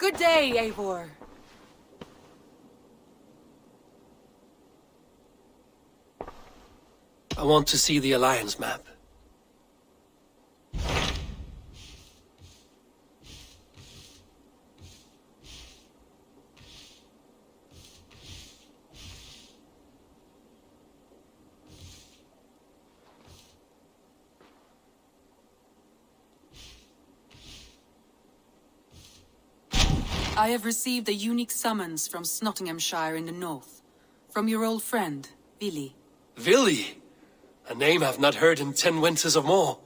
Good day, Eivor. I want to see the Alliance map. I have received a unique summons from Snotinghamscire in the north. From your old friend, Vili. Vili? A name I've not heard in 10 winters or more.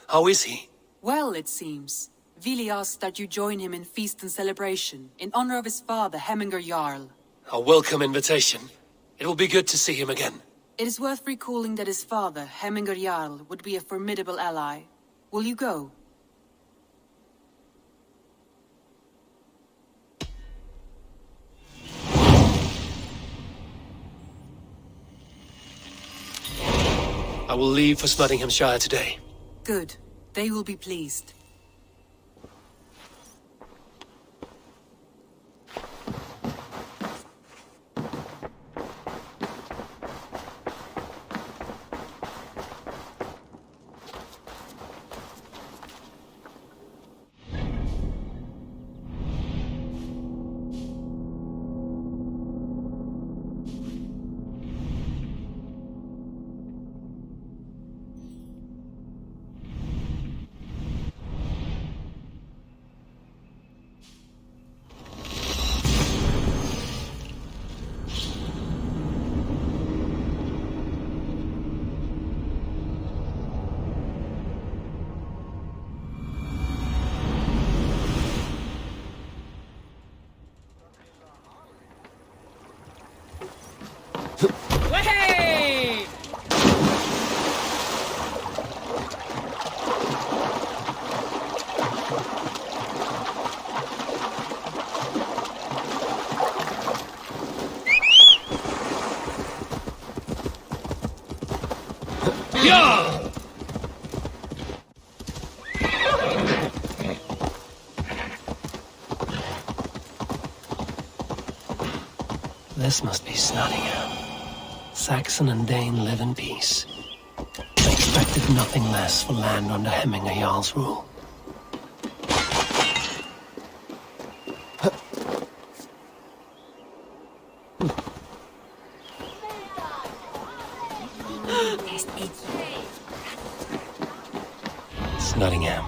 How is he? Well, it seems. Vili asked that you join him in feast and celebration, in honor of his father, Hemminger Jarl. A welcome invitation. It will be good to see him again. It is worth recalling that his father, Hemminger Jarl, would be a formidable ally. Will you go? I will leave for Snotinghamscire today. Good. They will be pleased. This must be Snotingham. Saxon and Dane live in peace. I expected nothing less for land under Hemminger Jarl's rule. Snotingham.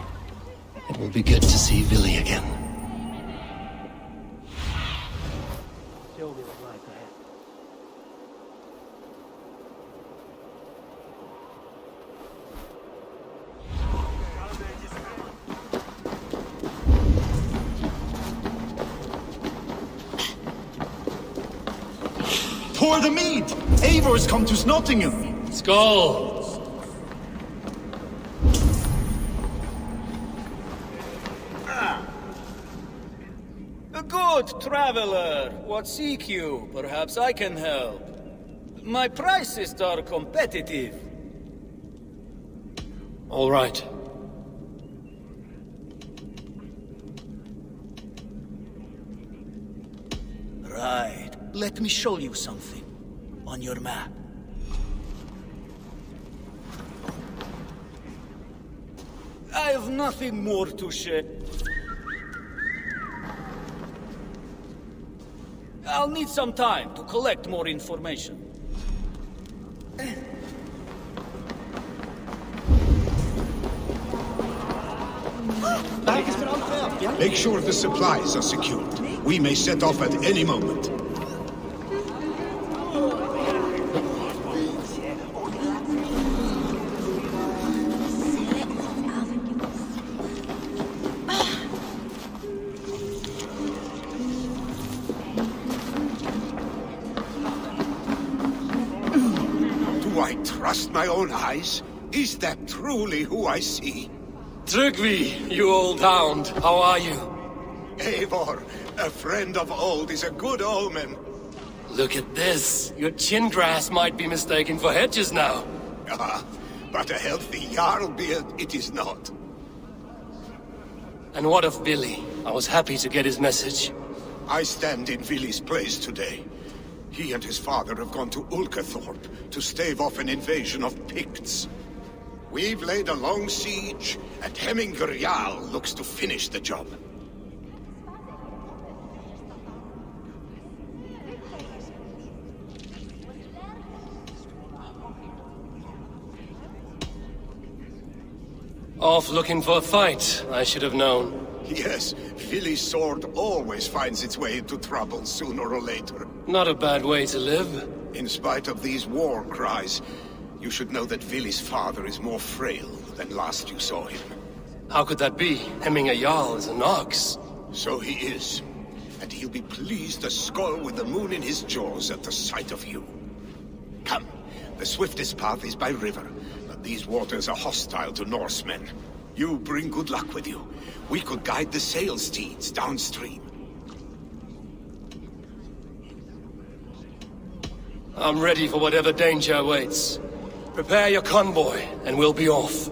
It will be good to see Vili again. Pour the mead! Eivor's come to Snotingham! Skull! A good traveler. What seek you? Perhaps I can help. My prices are competitive. All right. Right. Let me show you something. On your map. I have nothing more to share. I'll need some time to collect more information. Make sure the supplies are secured. We may set off at any moment. Do I trust my own eyes? Is that truly who I see? Tryggvi, you old hound, how are you? Eivor, a friend of old is a good omen. Look at this. Your chin grass might be mistaken for hedges now. Ah, but a healthy Jarl beard it is not. And what of Billy? I was happy to get his message. I stand in Vili's place today. He and his father have gone to Ulkathorpe to stave off an invasion of Picts. We've laid a long siege, and Hemminger Jarl looks to finish the job. Off looking for a fight, I should have known. Yes, Vili's sword always finds its way into trouble sooner or later. Not a bad way to live. In spite of these war cries, you should know that Vili's father is more frail than last you saw him. How could that be? Hemminger Jarl is an ox. So he is. And he'll be pleased as skull with the moon in his jaws at the sight of you. Come, the swiftest path is by river, but these waters are hostile to Norsemen. You bring good luck with you. We could guide the sail steeds downstream. I'm ready for whatever danger awaits. Prepare your convoy, and we'll be off.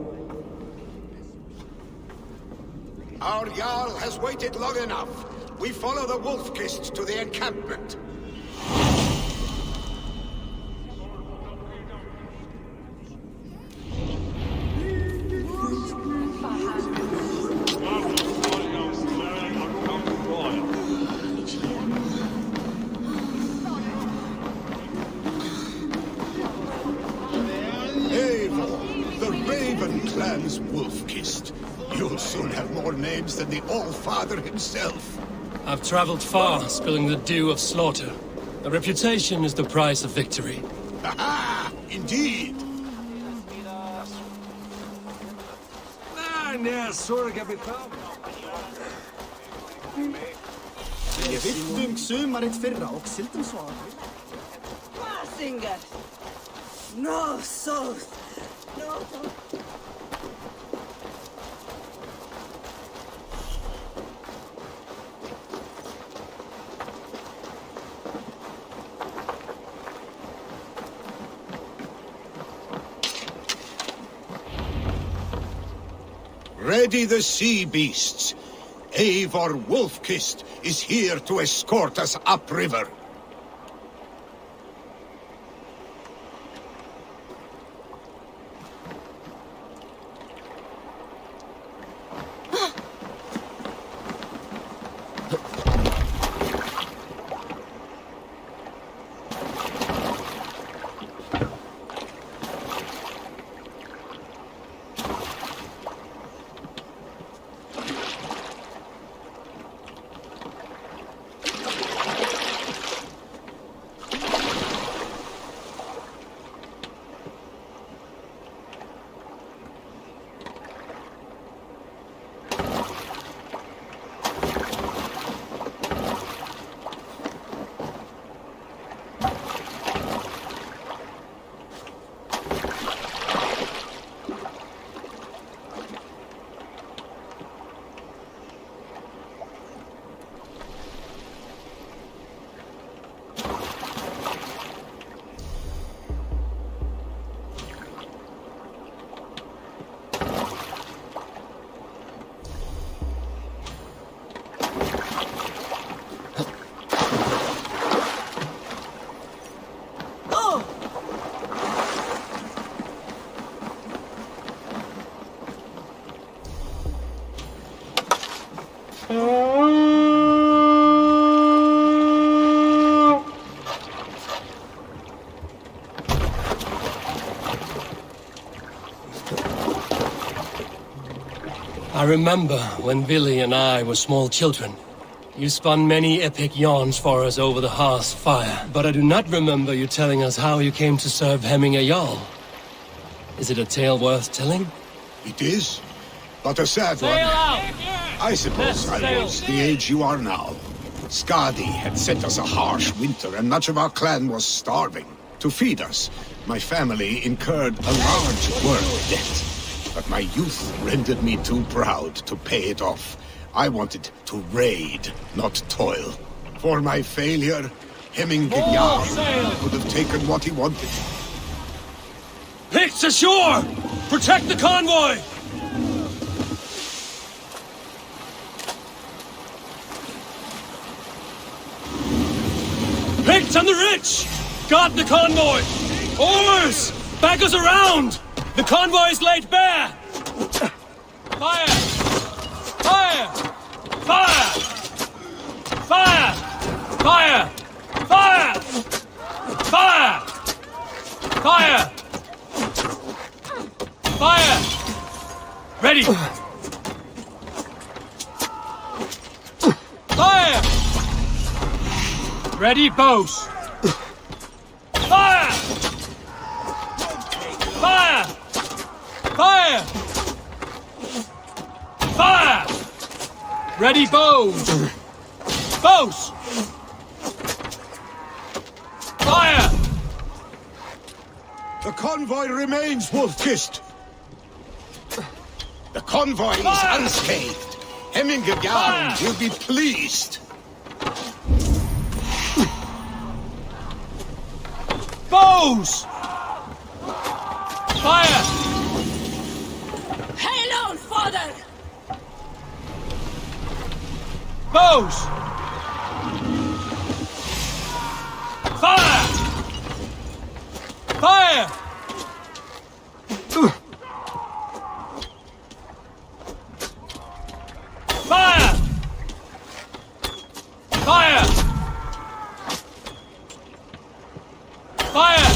Our Jarl has waited long enough. We follow the Wolf-Kist to the encampment. Wolf-Kist. You'll soon have more names than the All-Father himself. I've traveled far, spilling the dew of slaughter. A reputation is the price of victory. Aha! Indeed! Ég villum sumarið fyrra og sildum svo að... Singer! No, so... No, Ready the sea beasts. Eivor Wolf-Kist is here to escort us upriver. I remember when Billy and I were small children. You spun many epic yarns for us over the hearth's fire, but I do not remember you telling us how you came to serve Hemminger Jarl. Is it a tale worth telling? It is, but a sad one. I suppose I was the age you are now. Skadi had sent us a harsh winter, and much of our clan was starving. To feed us, my family incurred a large work debt. But my youth rendered me too proud to pay it off. I wanted to raid, not toil. For my failure, Hemminger Jarl could have taken what he wanted. Picts ashore! Protect the convoy! Picked on the rich! Guard the convoy! Oars! Back us around! The convoy is laid bare! Fire! Fire! Fire! Fire! Fire! Fire! Fire! Fire! Fire! Ready! Fire! Ready, bows! Fire! Fire! Fire! Fire! Ready, bows! Bows! Fire! The convoy remains, Wolf-Kissed. The convoy is unscathed. Hemminger Jarl will be pleased. Bows! Fire! Hail on, father! Bows! Fire! Fire! Fire! Fire! Fire!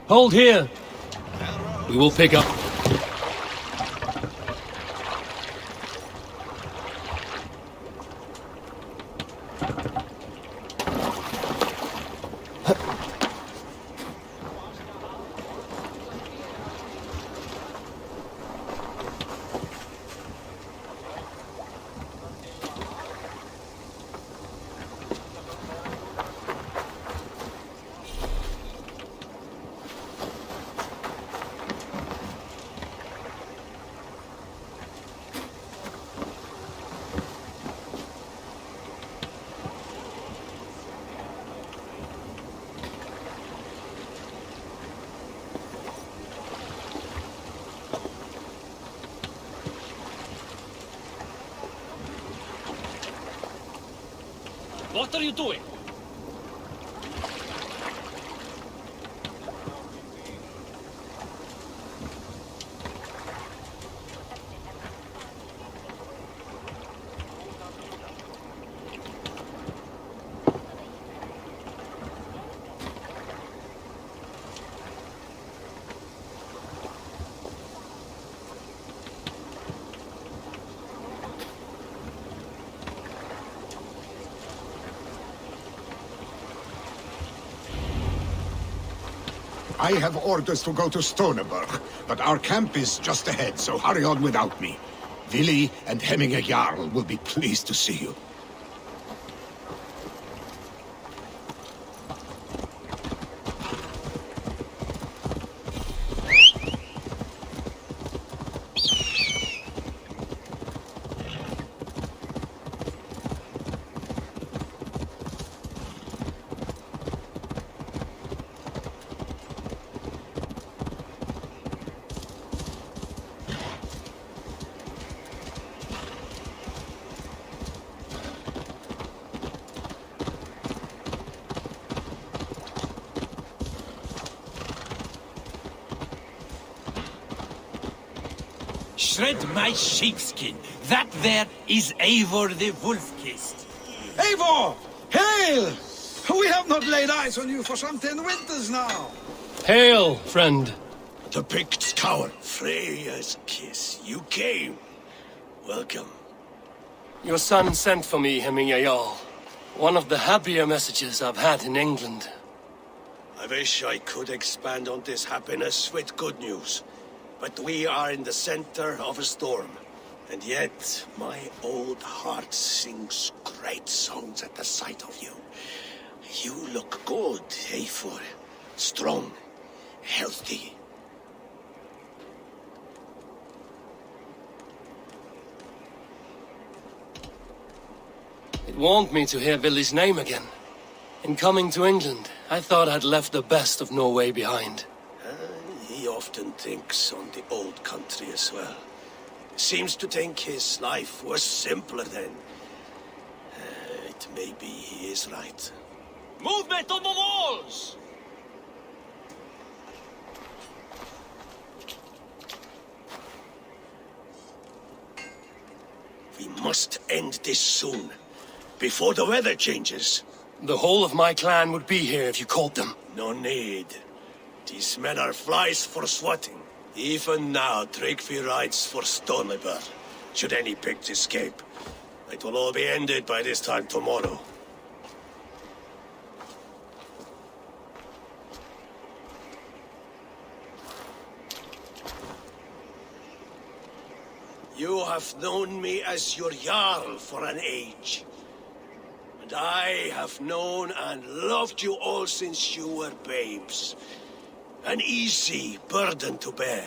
Hold here. We will pick up. What are you doing? I have orders to go to Stoneberg, but our camp is just ahead, so hurry on without me. Willi and Hemminger Jarl will be pleased to see you. Shred my sheepskin. That there is Eivor the Wolf-Kissed. Eivor! Hail! We have not laid eyes on you for some 10 winters now. Hail, friend. The Picts' coward, Freya's kiss. You came. Welcome. Your son sent for me, Hemminger Jarl. One of the happier messages I've had in England. I wish I could expand on this happiness with good news. But we are in the center of a storm. And yet, my old heart sings great songs at the sight of you. You look good, Eivor. Strong, healthy. It warmed me to hear Billy's name again. In coming to England, I thought I'd left the best of Norway behind. He often thinks on the old country as well. Seems to think his life was simpler then. It may be he is right. Movement on the walls! We must end this soon, before the weather changes. The whole of my clan would be here if you called them. No need. These men are flies for swatting. Even now, Tryggvi rides for Stonebur. Should any Picts escape, it will all be ended by this time tomorrow. You have known me as your Jarl for an age. And I have known and loved you all since you were babes. An easy burden to bear.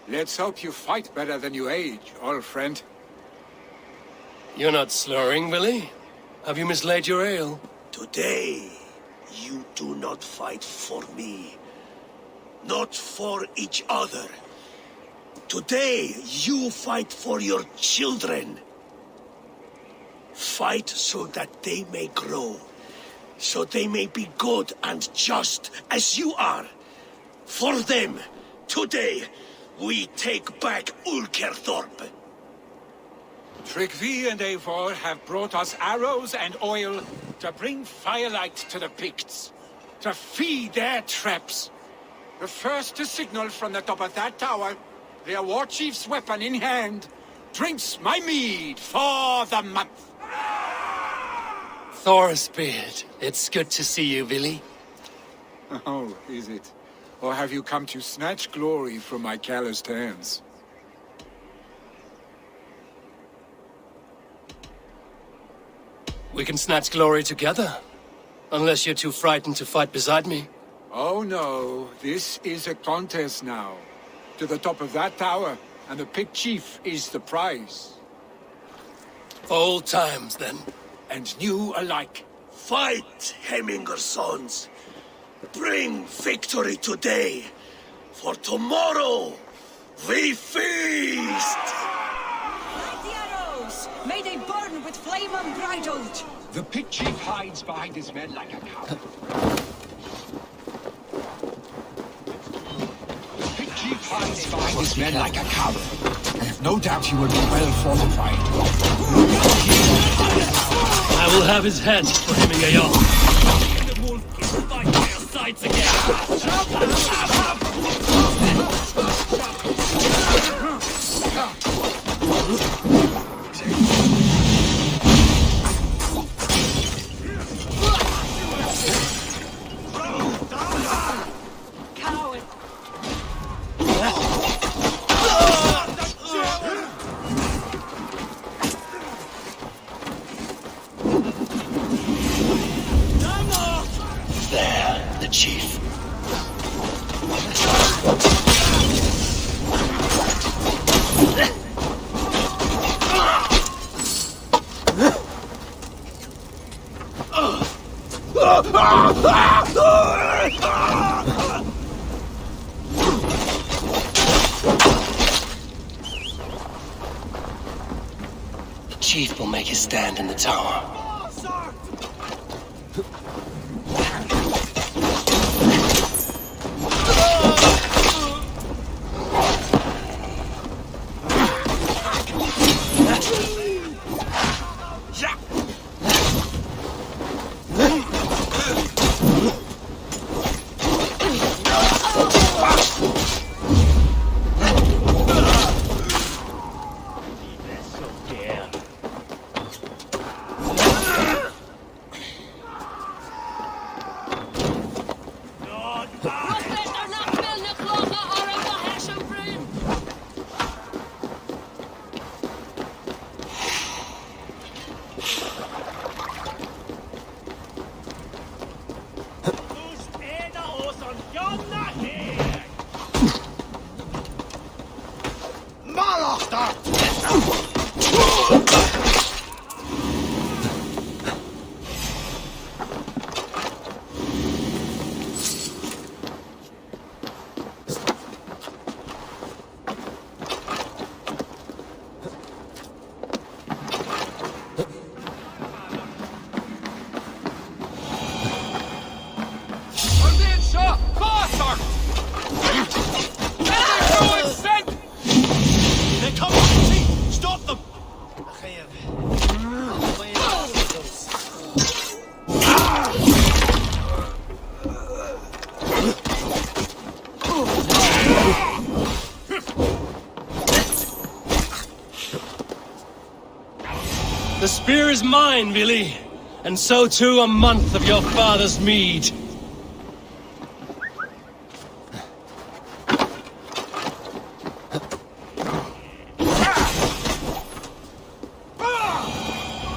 Let's hope you fight better than you age, old friend. You're not slurring, Billy? Have you mislaid your ale? Today, you do not fight for me. Not for each other. Today, you fight for your children. Fight so that they may grow. So they may be good and just as you are. For them, today, we take back Ulkerthorpe. Tryggvi and Eivor have brought us arrows and oil to bring firelight to the Picts, to feed their traps. The first to signal from the top of that tower, their war chief's weapon in hand, drinks my mead for the month. Thorsbeard, it's good to see you, Billy. Oh, is it? Or have you come to snatch glory from my calloused hands? We can snatch glory together. Unless you're too frightened to fight beside me. Oh no, this is a contest now. To the top of that tower, and the Pict chief is the prize. For old times, then. And new alike. Fight, Hemminger's sons. Bring victory today. For tomorrow, we feast! Light the arrows! May they burn with flame unbridled! The Pict chief hides behind his men like a coward. The Pict chief hides behind his men like a coward. I have no doubt he will be well fortified. I will have his head for hemming a yacht. The wolf is fighting their sides again! Coward! There, the chief. The chief will make his stand in the tower. The spear is mine, Vili. And so too a month of your father's mead.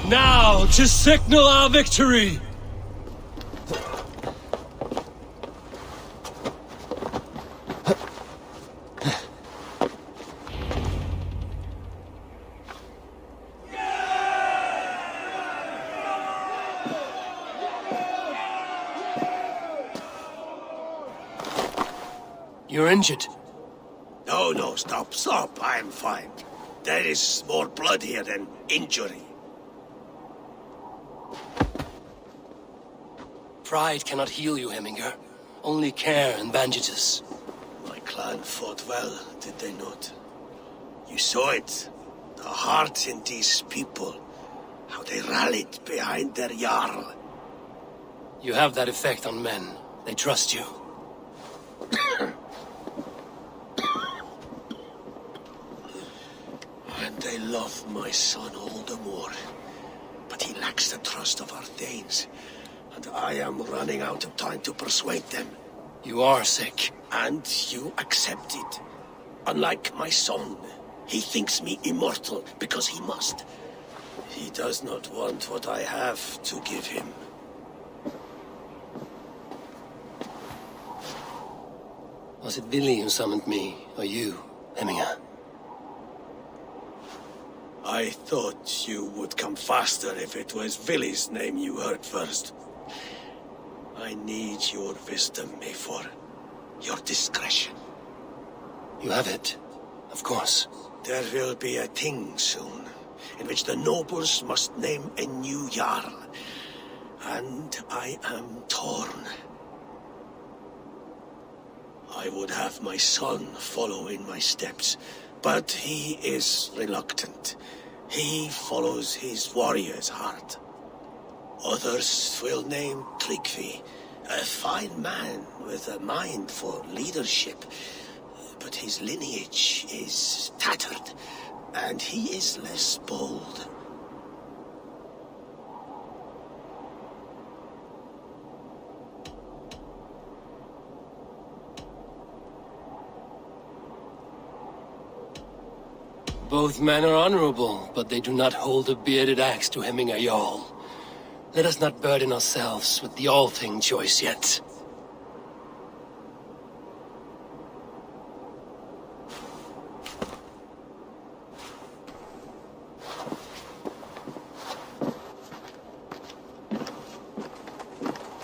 Now, to signal our victory! You're injured. No, stop. I'm fine. There is more blood here than injury. Pride cannot heal you, Hemminger. Only care and bandages. My clan fought well, did they not? You saw it. The heart in these people. How they rallied behind their Jarl. You have that effect on men. They trust you. And they love my son all the more. But he lacks the trust of our Danes. And I am running out of time to persuade them. You are sick. And you accept it. Unlike my son, he thinks me immortal because he must. He does not want what I have to give him. Was it Vili who summoned me, or you, Hemminger? I thought you would come faster if it was Vili's name you heard first. I need your wisdom, Mayfor. Your discretion. You have it, of course. There will be a thing soon, in which the nobles must name a new Jarl. And I am torn. I would have my son follow in my steps, but he is reluctant. He follows his warrior's heart. Others will name Tryggvi, a fine man with a mind for leadership. But his lineage is tattered, and he is less bold. Both men are honorable, but they do not hold a bearded axe to Hemminger Jarl. Let us not burden ourselves with the all-thing choice yet.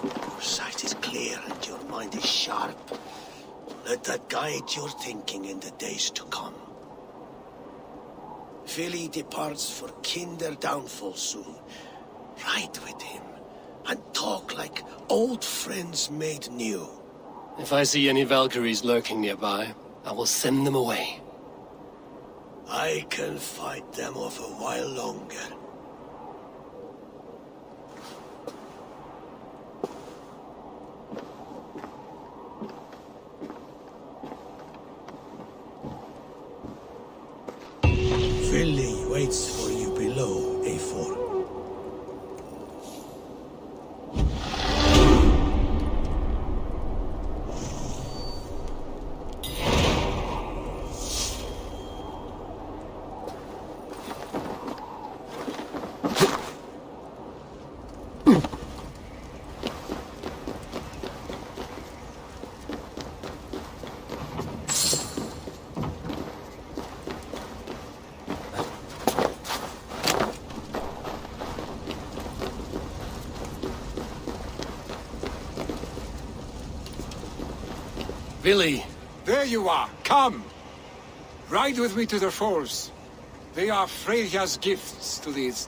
Your sight is clear and your mind is sharp. Let that guide your thinking in the days to come. Vili departs for Kinder downfall soon. Ride with him, and talk like old friends made new. If I see any Valkyries lurking nearby, I will send them away. I can fight them off a while longer. Vili waits for you below, A4. Vili! There you are. Come. Ride with me to the falls. They are Freya's gifts to these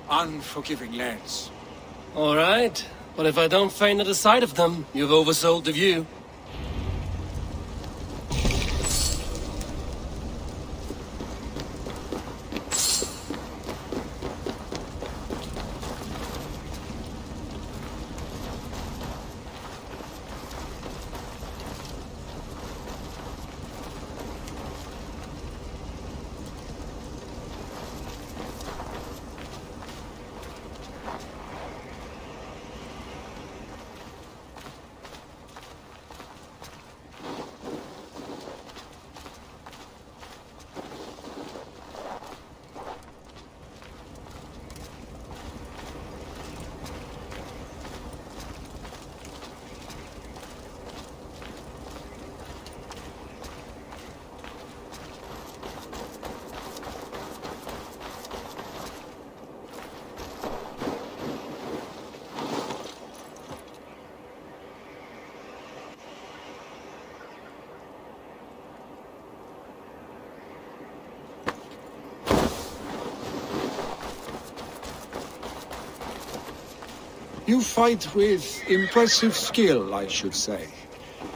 unforgiving lands. All right, but if I don't faint at the sight of them, you've oversold the view. You fight with impressive skill, I should say.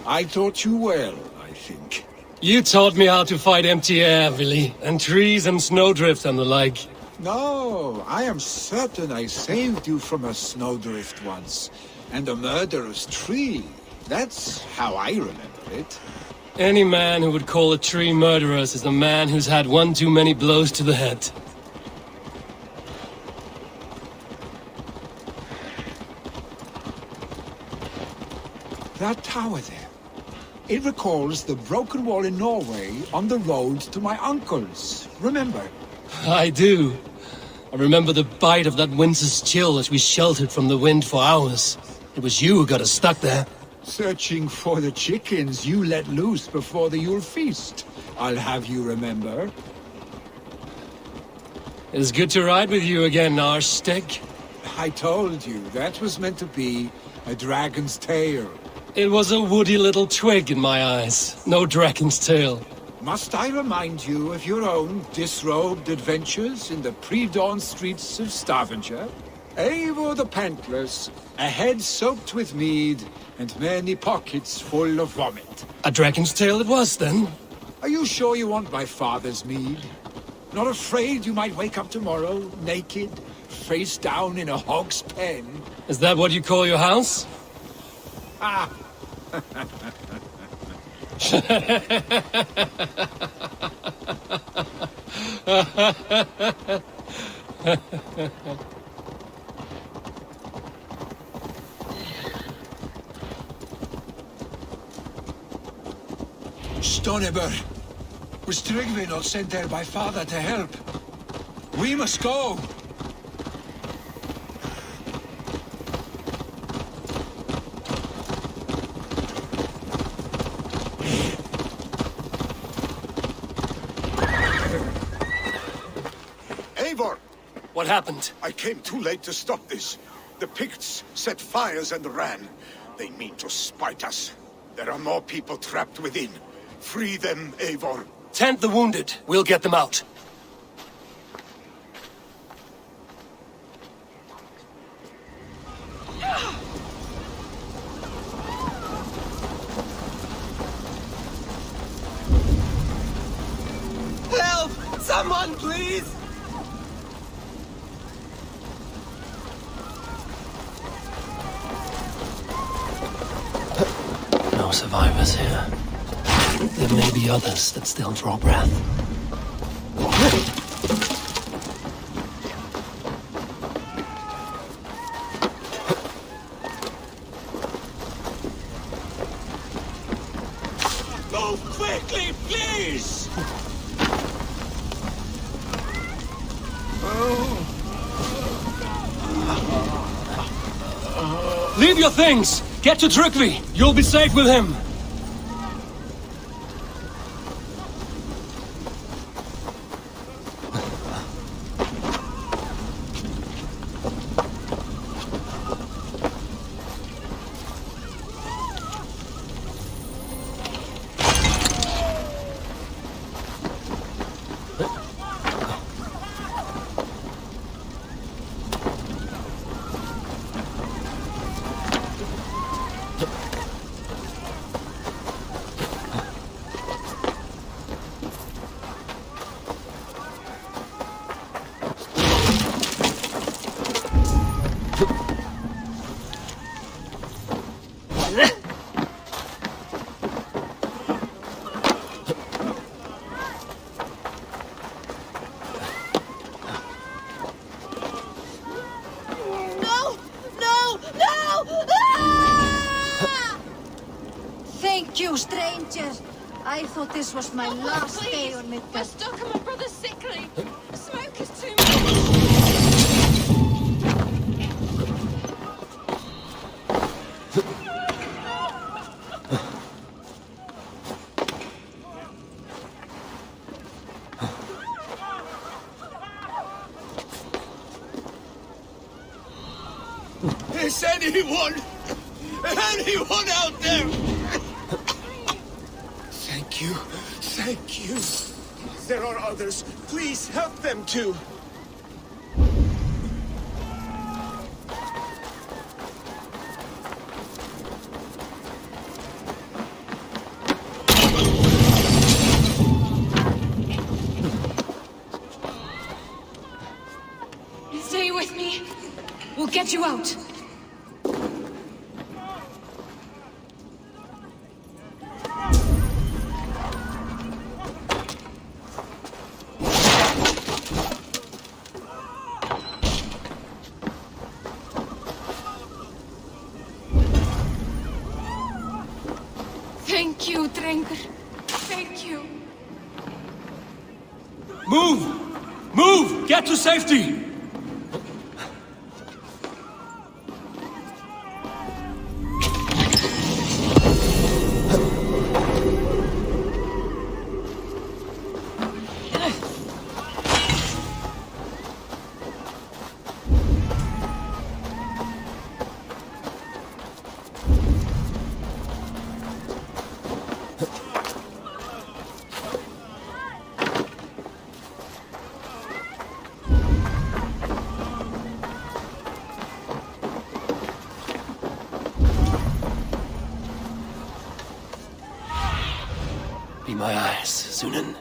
I taught you well, I think. You taught me how to fight empty air, Willy, and trees and snowdrift and the like. No, I am certain I saved you from a snowdrift once, and a murderous tree. That's how I remember it. Any man who would call a tree murderous is a man who's had one too many blows to the head. That tower there. It recalls the broken wall in Norway on the road to my uncle's. Remember? I do. I remember the bite of that winter's chill as we sheltered from the wind for hours. It was you who got us stuck there. Searching for the chickens you let loose before the Yule feast. I'll have you remember. It's good to ride with you again, Stick. I told you, that was meant to be a dragon's tail. It was a woody little twig in my eyes. No dragon's tail. Must I remind you of your own disrobed adventures in the pre-dawn streets of Stavanger? Eivor the Pantless, a head soaked with mead, and many pockets full of vomit. A dragon's tail it was, then? Are you sure you want my father's mead? Not afraid you might wake up tomorrow, naked, face down in a hog's pen? Is that what you call your house? Ah! Stoneber! Was Tryggvi not sent there by father to help? We must go! Eivor! What happened? I came too late to stop this. The Picts set fires and ran. They mean to spite us. There are more people trapped within. Free them, Eivor. Tend the wounded. We'll get them out. Help! Someone, please! No survivors here. There may be others that still draw breath. Move quickly, please! Leave your things! Get to Tryggvi! You'll be safe with him! Thank you, stranger. I thought this was my last day on Midgard. We're stuck and my brother's sickly. Smoke is too much. Is anyone out there? Thank you. Thank you. There are others. Please help them too. Stay with me. We'll get you out. Thank you, Drengur. Thank you. Move! Move! Get to safety! Be my eyes, Sunan.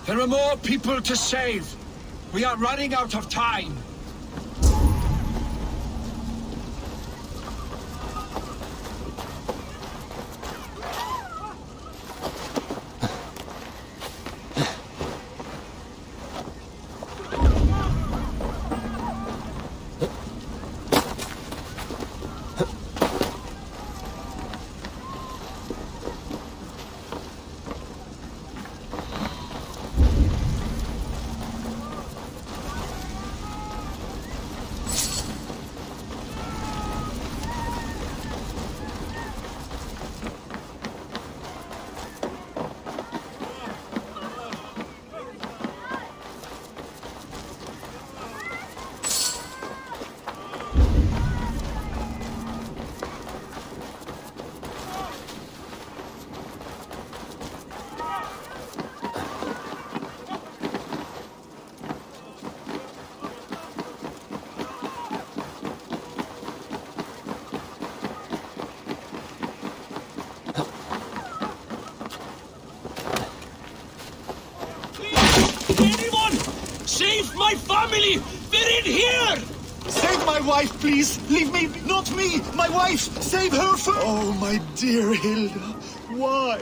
There are more people to save. We are running out of time. Save my family! They're in here! Save my wife, please! Leave me, not me! My wife! Save her first! Oh, my dear Hilda, why?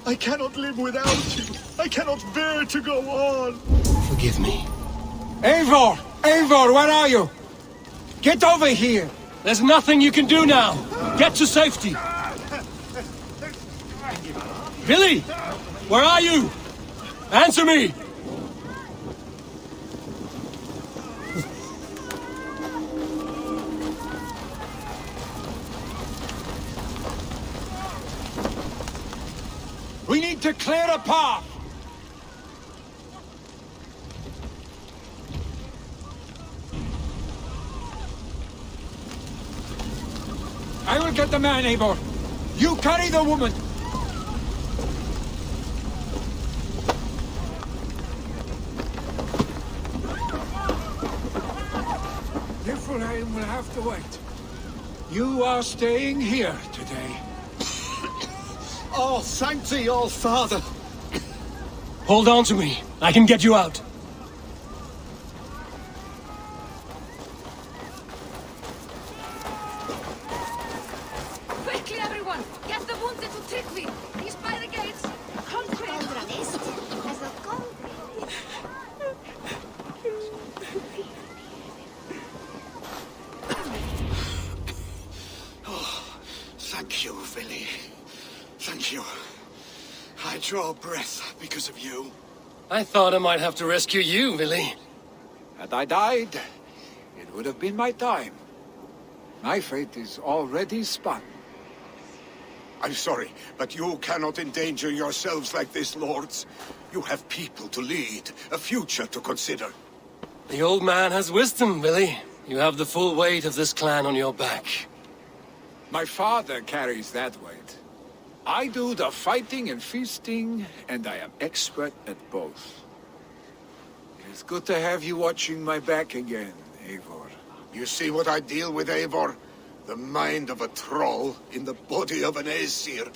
I cannot live without you. I cannot bear to go on. Forgive me. Eivor! Eivor, where are you? Get over here! There's nothing you can do now! Get to safety! Billy! Where are you? Answer me! We need to clear a path! I will get the man, Eivor. You carry the woman. Niflheim will have to wait. You are staying here today. Oh, thank thee, all father. Hold on to me. I can get you out. Quickly, everyone! Get the wounded to Tryggvi! He's by the gates! Come quick! Thank you, Vili. Thank you. I draw breath because of you. I thought I might have to rescue you, Vili. Had I died, it would have been my time. My fate is already spun. I'm sorry, but you cannot endanger yourselves like this, lords. You have people to lead, a future to consider. The old man has wisdom, Vili. You have the full weight of this clan on your back. My father carries that weight. I do the fighting and feasting, and I am expert at both. It's good to have you watching my back again, Eivor. You see what I deal with, Eivor? The mind of a troll in the body of an Aesir.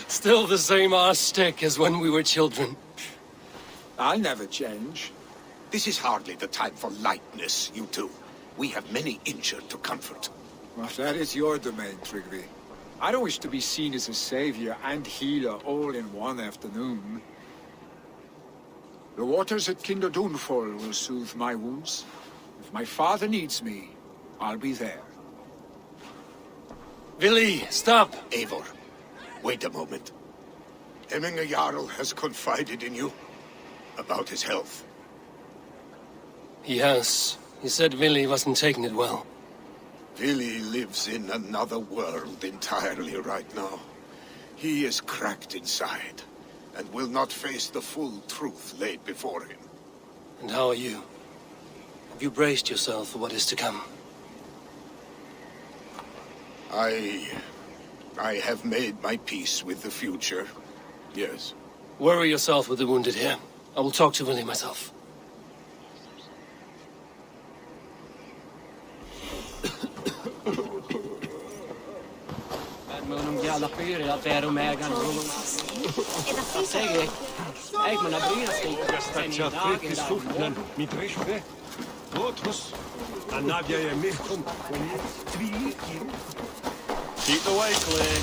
Still the same arse stick as when we were children. I'll never change. This is hardly the time for lightness, you two. We have many injured to comfort. Well, that is your domain, Tryggvi. I don't wish to be seen as a savior and healer all in one afternoon. The waters at Kinderdunfall will soothe my wounds. If my father needs me, I'll be there. Vili, stop! Eivor, wait a moment. Hemminga Jarl has confided in you about his health. He has. He said Vili wasn't taking it well. Vili lives in another world entirely right now. He is cracked inside, and will not face the full truth laid before him. And how are you? Have you braced yourself for what is to come? I have made my peace with the future, yes. Worry yourself with the wounded here. I will talk to Vili myself. Keep the way clear.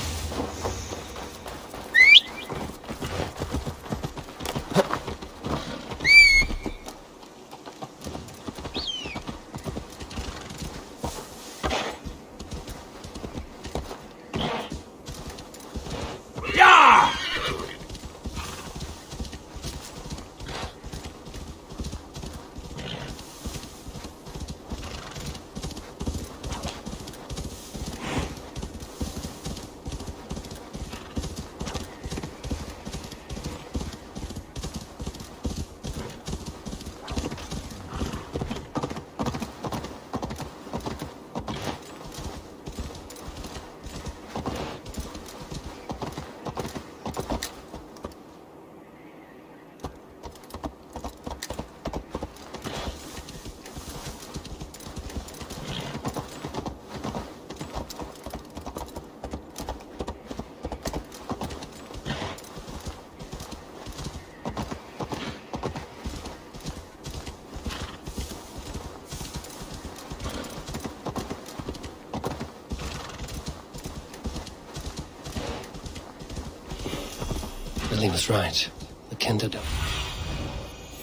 Vili was right. The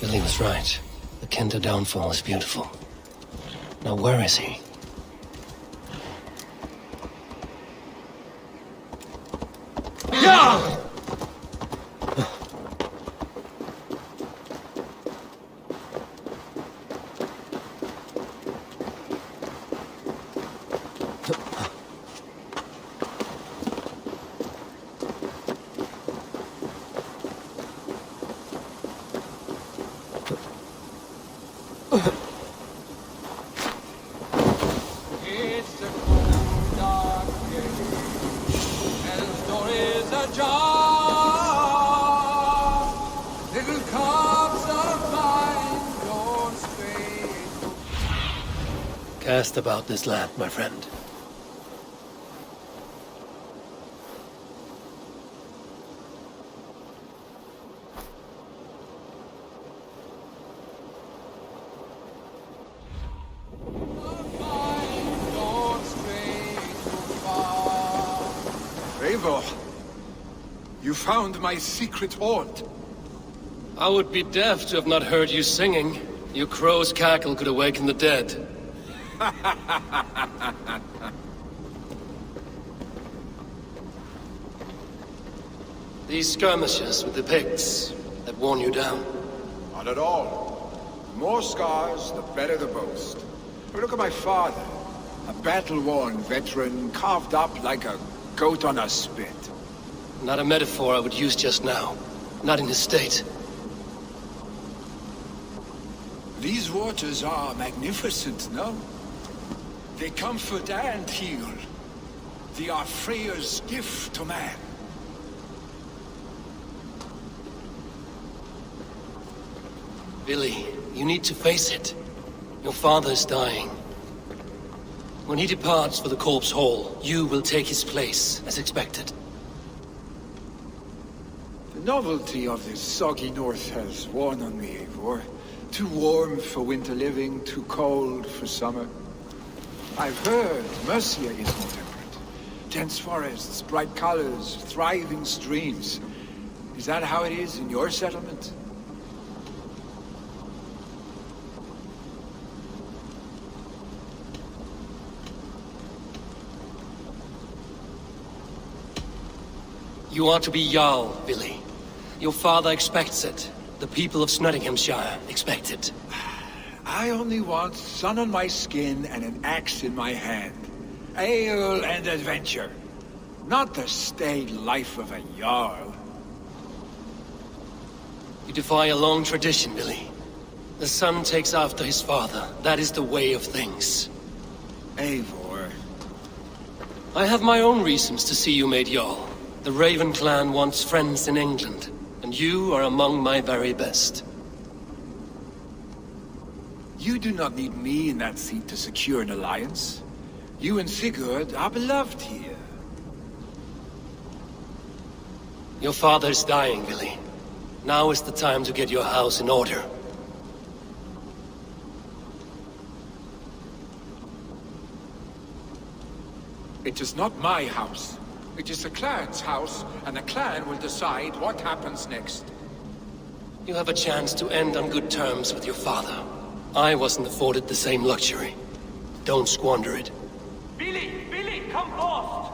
Vili was right. The Kinder downfall is beautiful. Now where is he? Cast about this land, my friend. Eivor, you found my secret hoard. I would be deaf to have not heard you singing. Your crow's cackle could awaken the dead. These skirmishes with the Picts that worn you down? Not at all. The more scars, the better the boast. But look at my father. A battle-worn veteran, carved up like a goat on a spit. Not a metaphor I would use just now. Not in his state. These waters are magnificent, no? They comfort and heal. They are Freya's gift to man. Billy, you need to face it. Your father is dying. When he departs for the Corpse Hall, you will take his place, as expected. The novelty of this soggy north has worn on me, Eivor. Too warm for winter living, too cold for summer. I've heard Mercia is more temperate. Dense forests, bright colors, thriving streams. Is that how it is in your settlement? You are to be Jarl, Billy. Your father expects it. The people of Snotinghamscire expect it. I only want sun on my skin and an axe in my hand. Ale and adventure. Not the staid life of a Jarl. You defy a long tradition, Billy. The son takes after his father. That is the way of things. Eivor. I have my own reasons to see you made Jarl. The Raven clan wants friends in England, and you are among my very best. You do not need me in that seat to secure an alliance. You and Sigurd are beloved here. Your father is dying, Billy. Now is the time to get your house in order. It is not my house. It is the clan's house, and the clan will decide what happens next. You have a chance to end on good terms with your father. I wasn't afforded the same luxury. Don't squander it. Billy! Billy, come forth!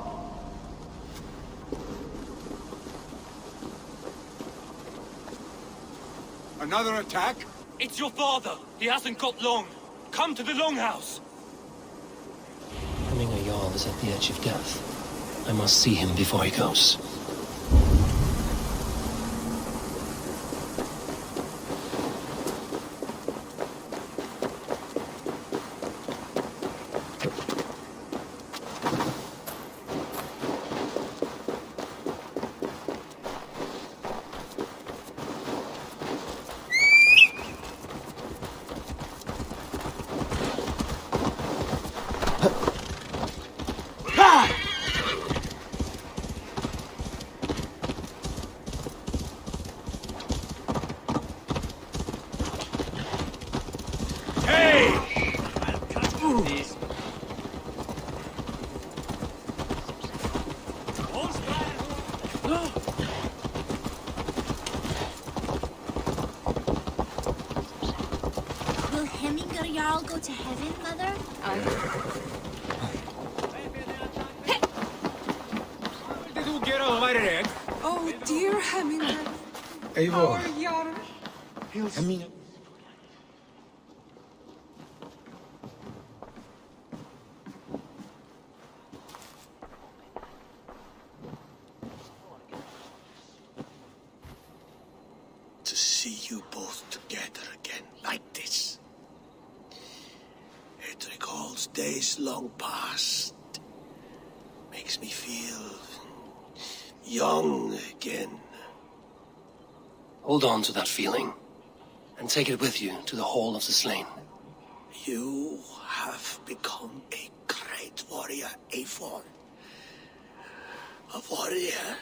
Another attack? It's your father! He hasn't got long! Come to the Longhouse! Hemming a Jarl is at the edge of death. I must see him before he goes. Jarl go to heaven, Mother? Oh, dear Hemingway. Eivor. Our Jarl. To see you both together again like this. It recalls days long past. Makes me feel young again. Hold on to that feeling, and take it with you to the Hall of the Slain. You have become a great warrior, Eivor. A warrior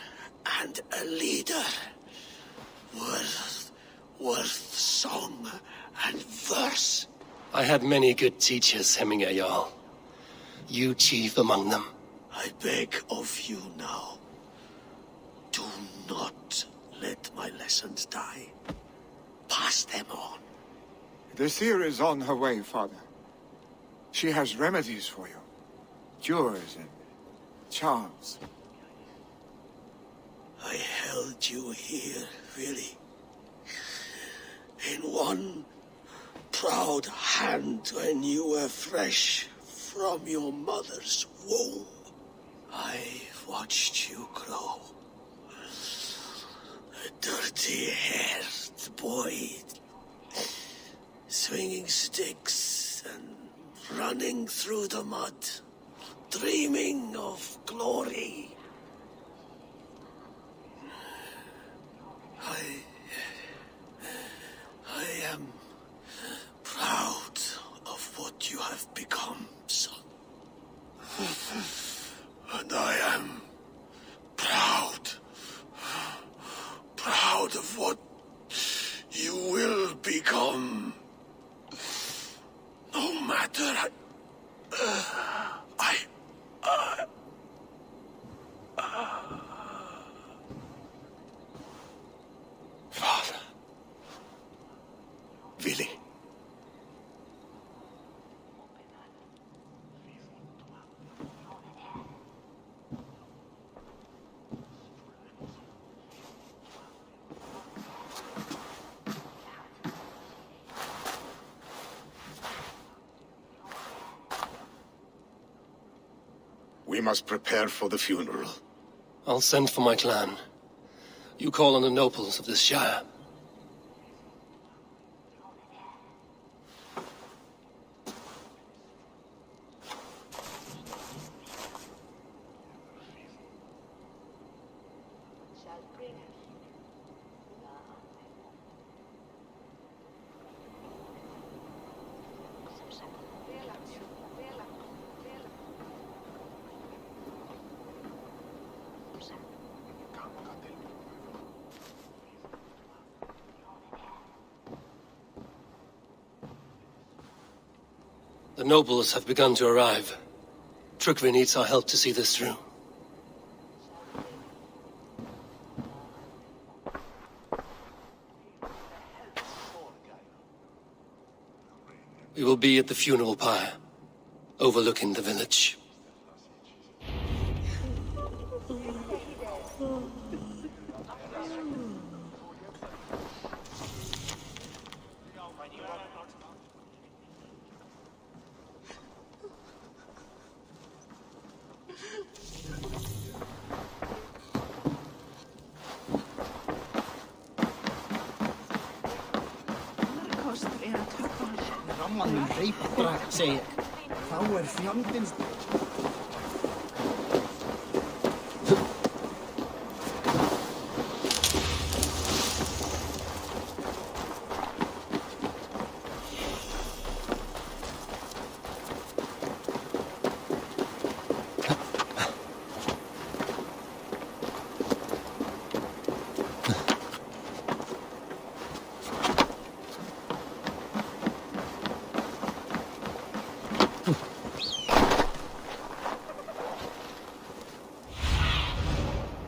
and a leader. Worth song and verse. I had many good teachers, Hemming Jarl. You chief among them. I beg of you now, do not let my lessons die. Pass them on. The seer is on her way, Father. She has remedies for you. Cures and charms. I held you here, Willie. In one proud hand when you were fresh from your mother's womb. I watched you grow. A dirty-haired boy, swinging sticks and running through the mud, dreaming of glory. I am proud of what you have become, son. And I am proud of what you will become. No matter Father. Willie. We must prepare for the funeral. I'll send for my clan. You call on the nobles of this shire. The nobles have begun to arrive. Trukvi needs our help to see this through. We will be at the funeral pyre, overlooking the village. Segi ég. Þá fjandinn...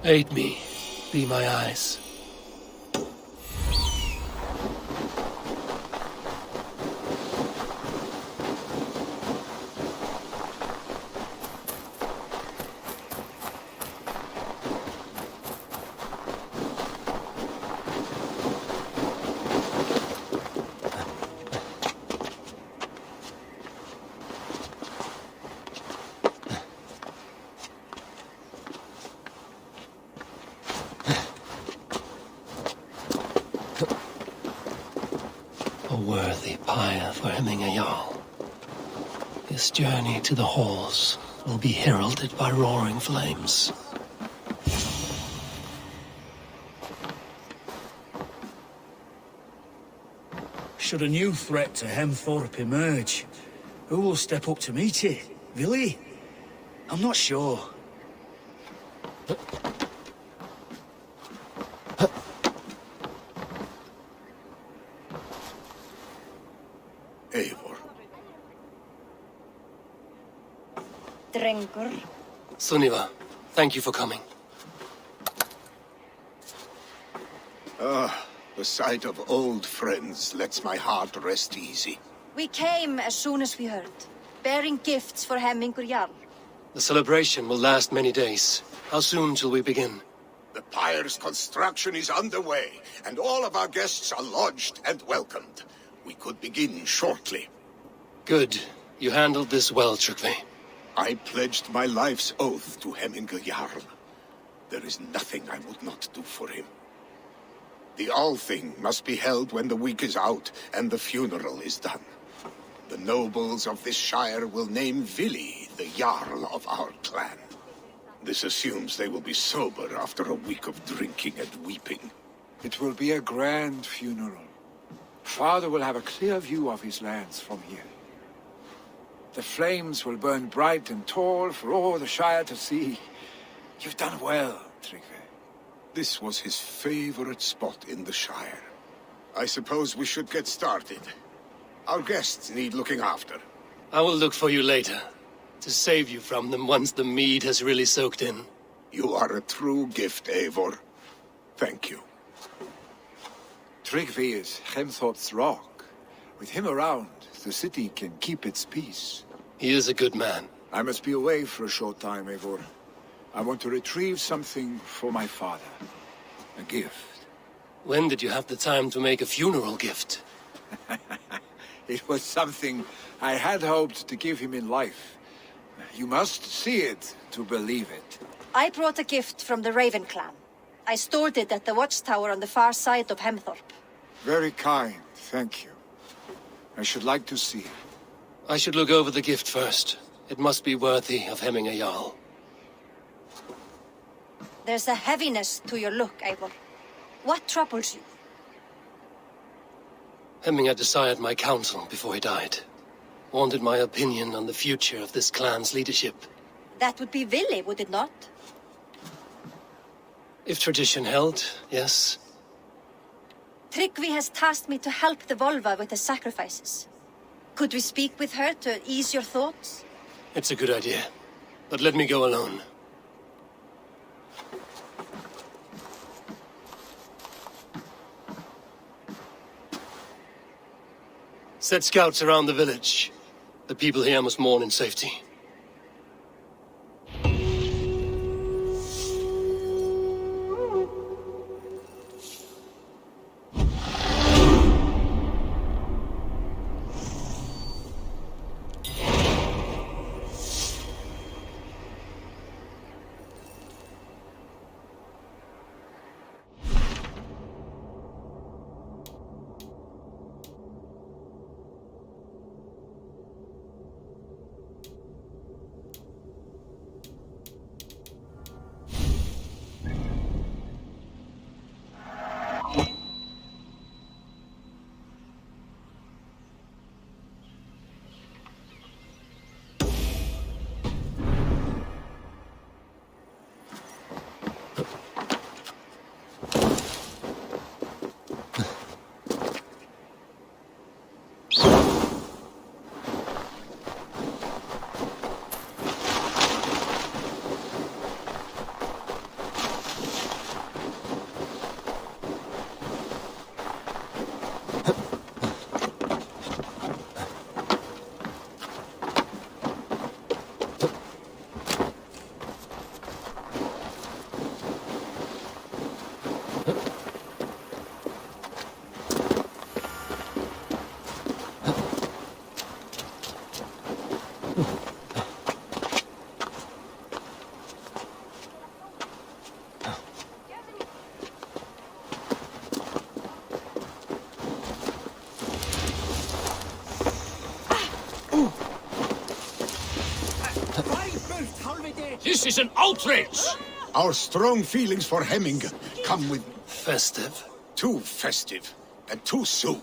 Aid me, be my eyes. A worthy pyre for hemming a Jarl. His journey to the halls will be heralded by roaring flames. Should a new threat to Hemthorpe emerge, who will step up to meet it? Willie? I'm not sure. Eivor. Drengur. Sunniva, thank you for coming. The sight of old friends lets my heart rest easy. We came as soon as we heard, bearing gifts for Hemmingur Jarl. The celebration will last many days. How soon till we begin? The pyre's construction is underway, and all of our guests are lodged and welcomed. We could begin shortly. Good. You handled this well, Tryggvi. I pledged my life's oath to Hemminge Jarl. There is nothing I would not do for him. The Althing must be held when the week is out and the funeral is done. The nobles of this shire will name Vili the Jarl of our clan. This assumes they will be sober after a week of drinking and weeping. It will be a grand funeral. Father will have a clear view of his lands from here. The flames will burn bright and tall for all the Shire to see. You've done well, Tryggvi. This was his favorite spot in the Shire. I suppose we should get started. Our guests need looking after. I will look for you later, to save you from them once the mead has really soaked in. You are a true gift, Eivor. Thank you. Tryggvi is Hemthorpe's rock. With him around, the city can keep its peace. He is a good man. I must be away for a short time, Eivor. I want to retrieve something for my father. A gift. When did you have the time to make a funeral gift? It was something I had hoped to give him in life. You must see it to believe it. I brought a gift from the Raven clan. I stored it at the watchtower on the far side of Hemthorpe. Very kind, thank you. I should like to see it. I should look over the gift first. It must be worthy of Hemminge Jarl. There's a heaviness to your look, Eivor. What troubles you? Hemminge desired my counsel before he died. Wanted my opinion on the future of this clan's leadership. That would be Vili, would it not? If tradition held, yes. Tryggvi has tasked me to help the Volva with the sacrifices. Could we speak with her to ease your thoughts? It's a good idea. But let me go alone. Set scouts around the village. The people here must mourn in safety. This is an outrage! Our strong feelings for Hemminge come with... Festive. Too festive, and too soon.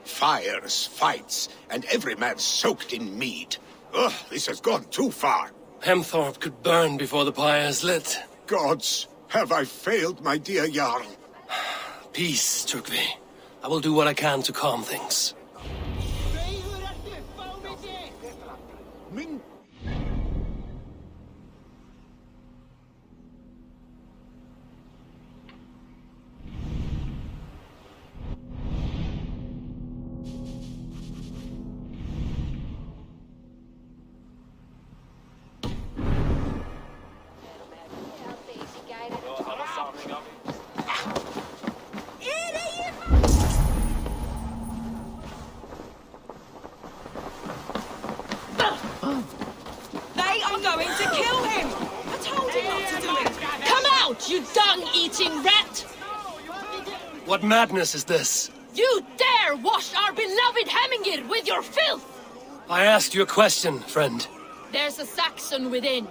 Fires, fights, and every man soaked in mead. Ugh, this has gone too far. Hemthorpe could burn before the pyre is lit. Gods, have I failed, my dear Jarl? Peace, Tryggvi. I will do what I can to calm things. I'm going to kill him! I told him not to do it! Come out, you dung-eating rat! What madness is this? You dare wash our beloved Hemingir with your filth! I asked you a question, friend. There's a Saxon within.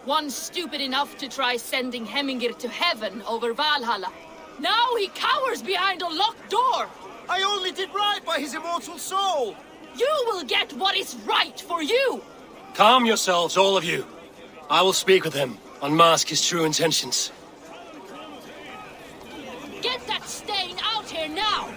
One stupid enough to try sending Hemingir to heaven over Valhalla. Now he cowers behind a locked door! I only did right by his immortal soul! You will get what is right for you! Calm yourselves, all of you. I will speak with him, unmask his true intentions. Get that stain out here now!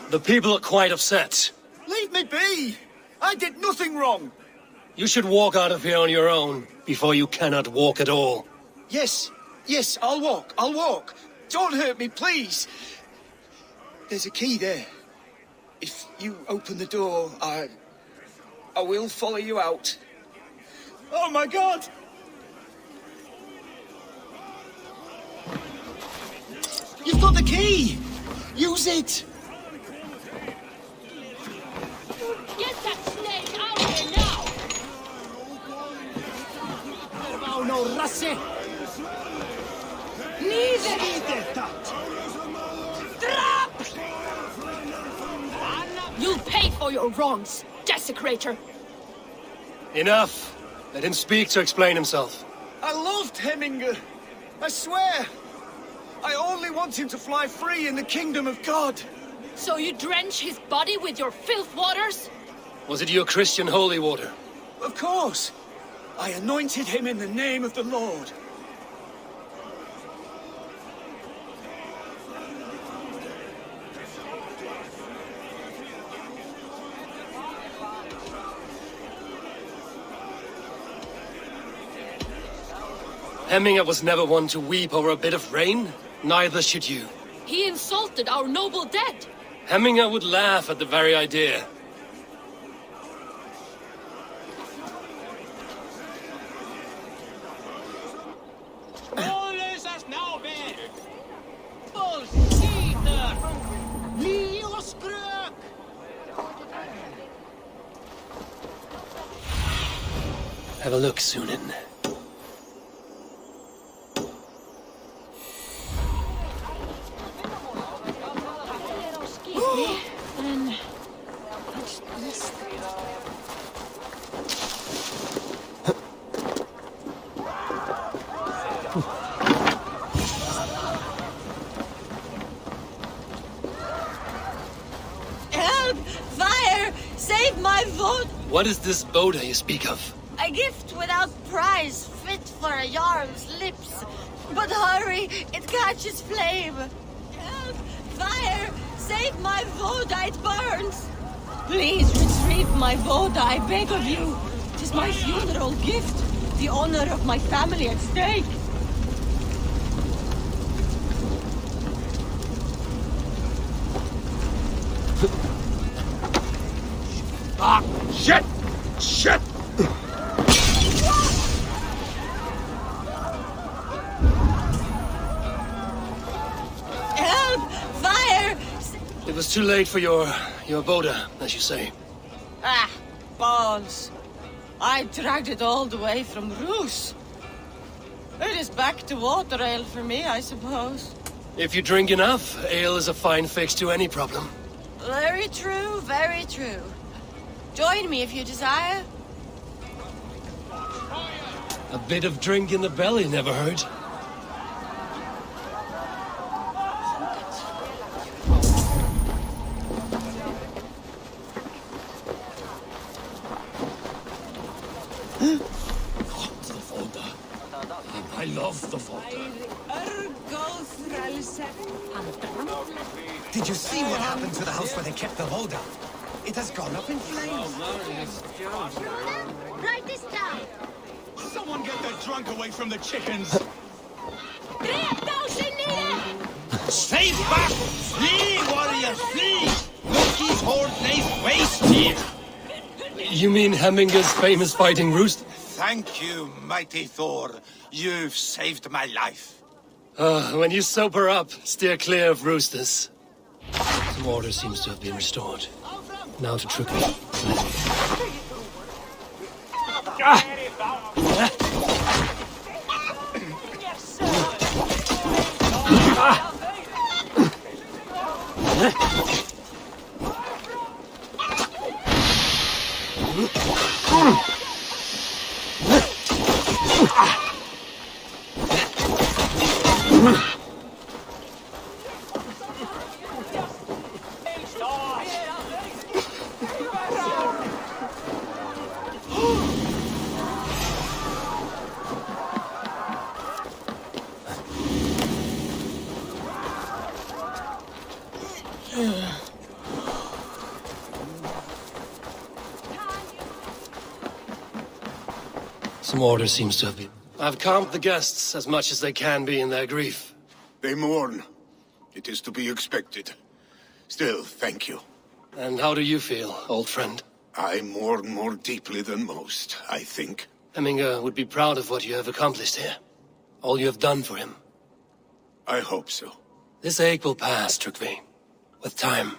The people are quite upset. Leave me be! I did nothing wrong! You should walk out of here on your own, before you cannot walk at all. Yes, I'll walk. Don't hurt me, please. There's a key there. If you open the door, I will follow you out. Oh my God! You've got the key! Use it! Get that snake out here now! No, Rasse! You'll pay for your wrongs, desecrator! Enough! Let him speak to explain himself. I loved Hemingr. I swear. I only want him to fly free in the kingdom of God. So you drench his body with your filth waters? Was it your Christian holy water? Of course. I anointed him in the name of the Lord. Hemingr was never one to weep over a bit of rain. Neither should you. He insulted our noble dead. Hemingr would laugh at the very idea. Have a look, Sunan. Help! Fire! Save my vote! What is this Boda you speak of? A gift without price, fit for a Jarl's lips. But hurry, it catches flame. Help! Fire! Save my Voda, it burns! Please retrieve my Voda, I beg of you. 'Tis my funeral gift, the honor of my family at stake. Ah! Shit! Shit! Help! Fire! It was too late for your Boda, as you say. Ah, balls. I dragged it all the way from Roos. It is back to water ale for me, I suppose. If you drink enough, ale is a fine fix to any problem. Very true, very true. Join me if you desire. A bit of drink in the belly never hurt. I love the Voda. Did you see what happened to the house where they kept the Voda? It has gone up in flames. Write this down. Someone get that drunk away from the chickens. Stay back! Flee, warrior, flee! 4 days wasted! You mean Hemminger's famous fighting roost? Thank you, mighty Thor. You've saved my life. When you sober up, steer clear of roosters. Some order seems to have been restored. Now to trick me. Some order seems to have been. I've calmed the guests as much as they can be in their grief. They mourn. It is to be expected. Still, thank you. And how do you feel, old friend? I mourn more deeply than most, I think. Hemminger would be proud of what you have accomplished here. All you have done for him. I hope so. This ache will pass, Trygve. With time.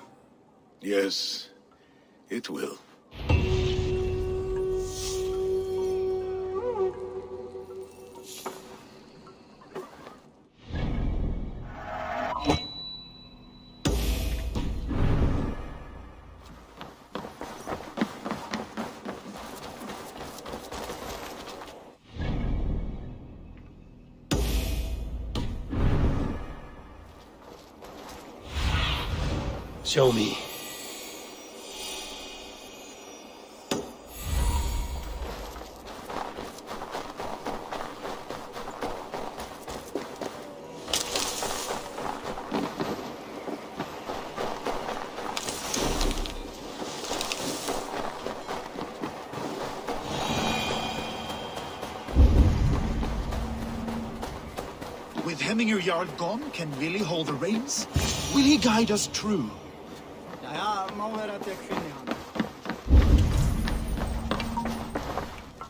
Yes, it will. Show me. With Hemminger Jarl gone, can Willy hold the reins? Will he guide us true?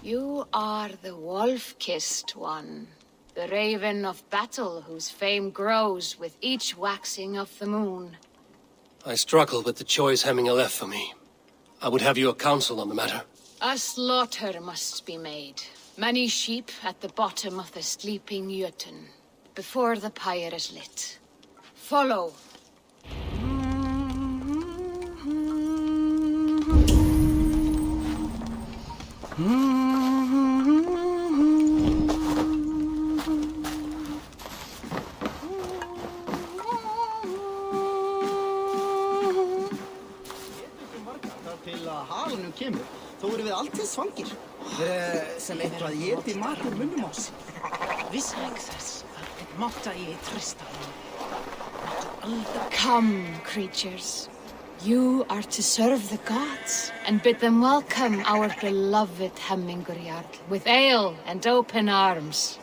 You are the wolf-kissed one, the raven of battle whose fame grows with each waxing of the moon. I struggle with the choice Hemminger left for me. I would have your counsel on the matter. A slaughter must be made. Many sheep at the bottom of the sleeping Jötun, before the pyre is lit. Follow. Þá erum við alltaf svangir. Sem eitthvað éti matur munnum á sig. Vissuleg þess að þið mátta ég treysta honum. Come, creatures. You are to serve the gods and bid them welcome our beloved Hemmingur Jarl with ale and open arms.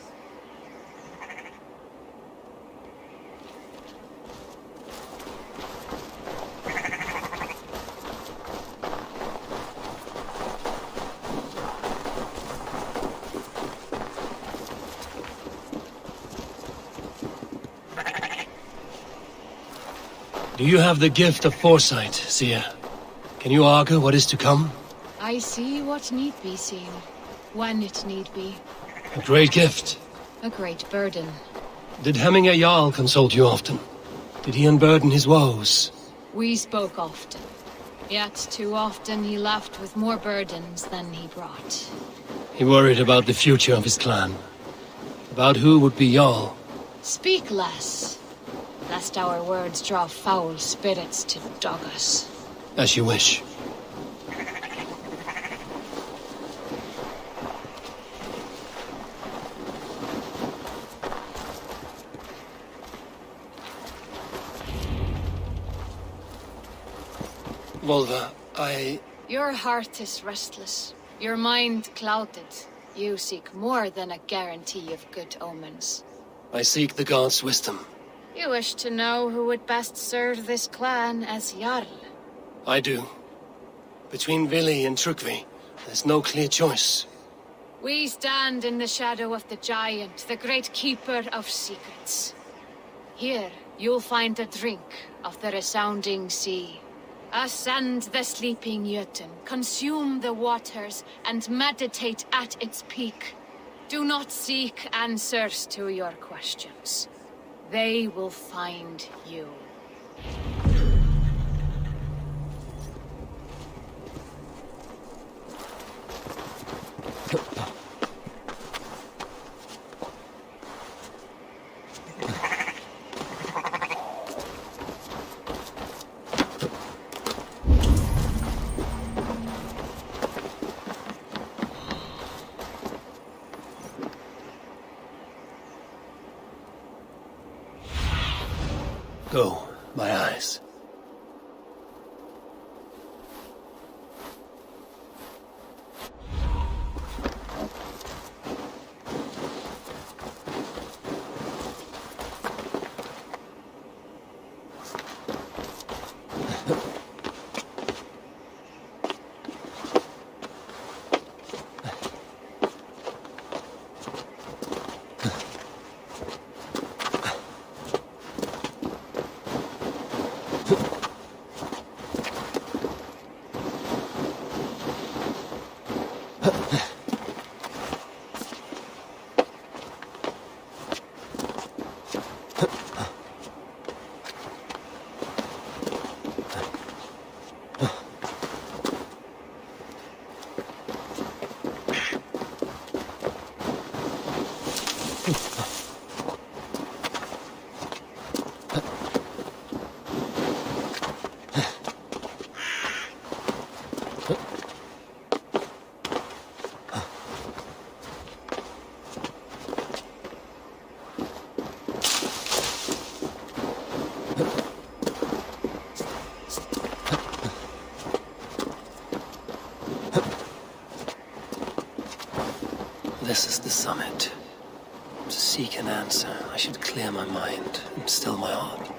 Do you have the gift of foresight, Seer? Can you augur what is to come? I see what need be seen, when it need be. A great gift. A great burden. Did Hemminger Jarl consult you often? Did he unburden his woes? We spoke often, yet too often he left with more burdens than he brought. He worried about the future of his clan. About who would be Jarl. Speak less, lest our words draw foul spirits to dog us. As you wish. Volva, Your heart is restless, your mind clouded. You seek more than a guarantee of good omens. I seek the gods' wisdom. You wish to know who would best serve this clan as Jarl. I do. Between Vili and Trukvi, there's no clear choice. We stand in the shadow of the giant, the great keeper of secrets. Here, you'll find a drink of the resounding sea. Ascend the sleeping Jötun, consume the waters, and meditate at its peak. Do not seek answers to your questions. They will find you. Go, my eyes. This is the summit. To seek an answer, I should clear my mind and still my heart.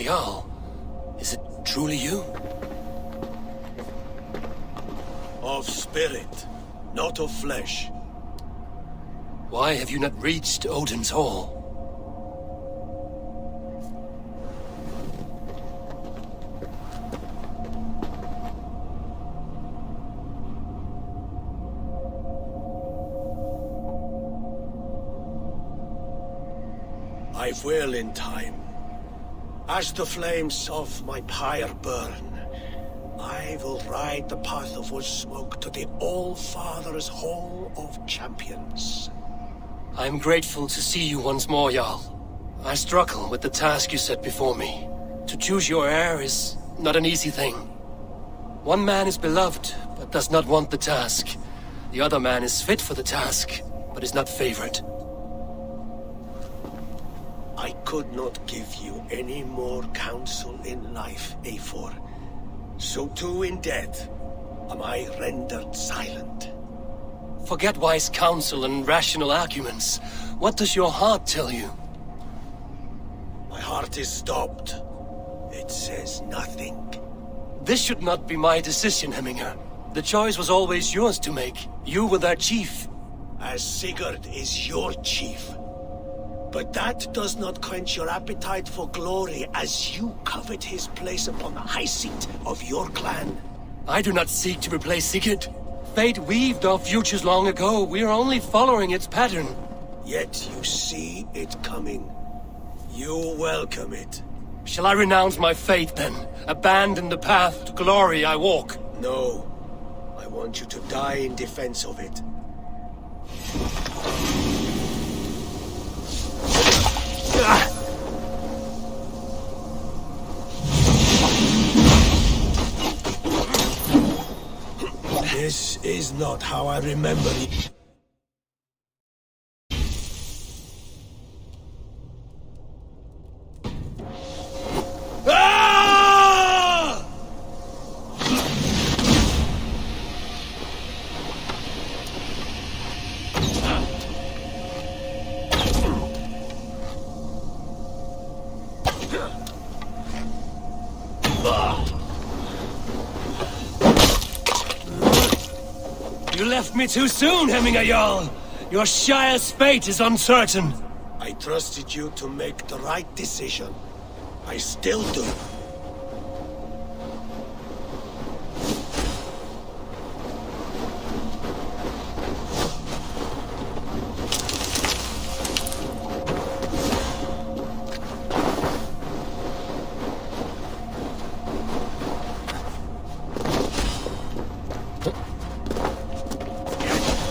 Jarl, is it truly you? Of spirit, not of flesh. Why have you not reached Odin's Hall? I will in time. As the flames of my pyre burn, I will ride the path of wood smoke to the All-Father's Hall of Champions. I am grateful to see you once more, Jarl. I struggle with the task you set before me. To choose your heir is not an easy thing. One man is beloved, but does not want the task. The other man is fit for the task, but is not favored. I could not give you any more counsel in life, Eivor. So too in death am I rendered silent. Forget wise counsel and rational arguments. What does your heart tell you? My heart is stopped. It says nothing. This should not be my decision, Hemminger. The choice was always yours to make. You were their chief. As Sigurd is your chief. But that does not quench your appetite for glory as you covet his place upon the high seat of your clan. I do not seek to replace Sigurd. Fate weaved our futures long ago. We are only following its pattern. Yet you see it coming. You welcome it. Shall I renounce my faith, then? Abandon the path to glory I walk? No. I want you to die in defense of it. This is not how I remember it. Ah! You left me too soon, Hemminger Jarl. Your Shire's fate is uncertain. I trusted you to make the right decision. I still do.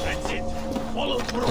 That's it. Follow through.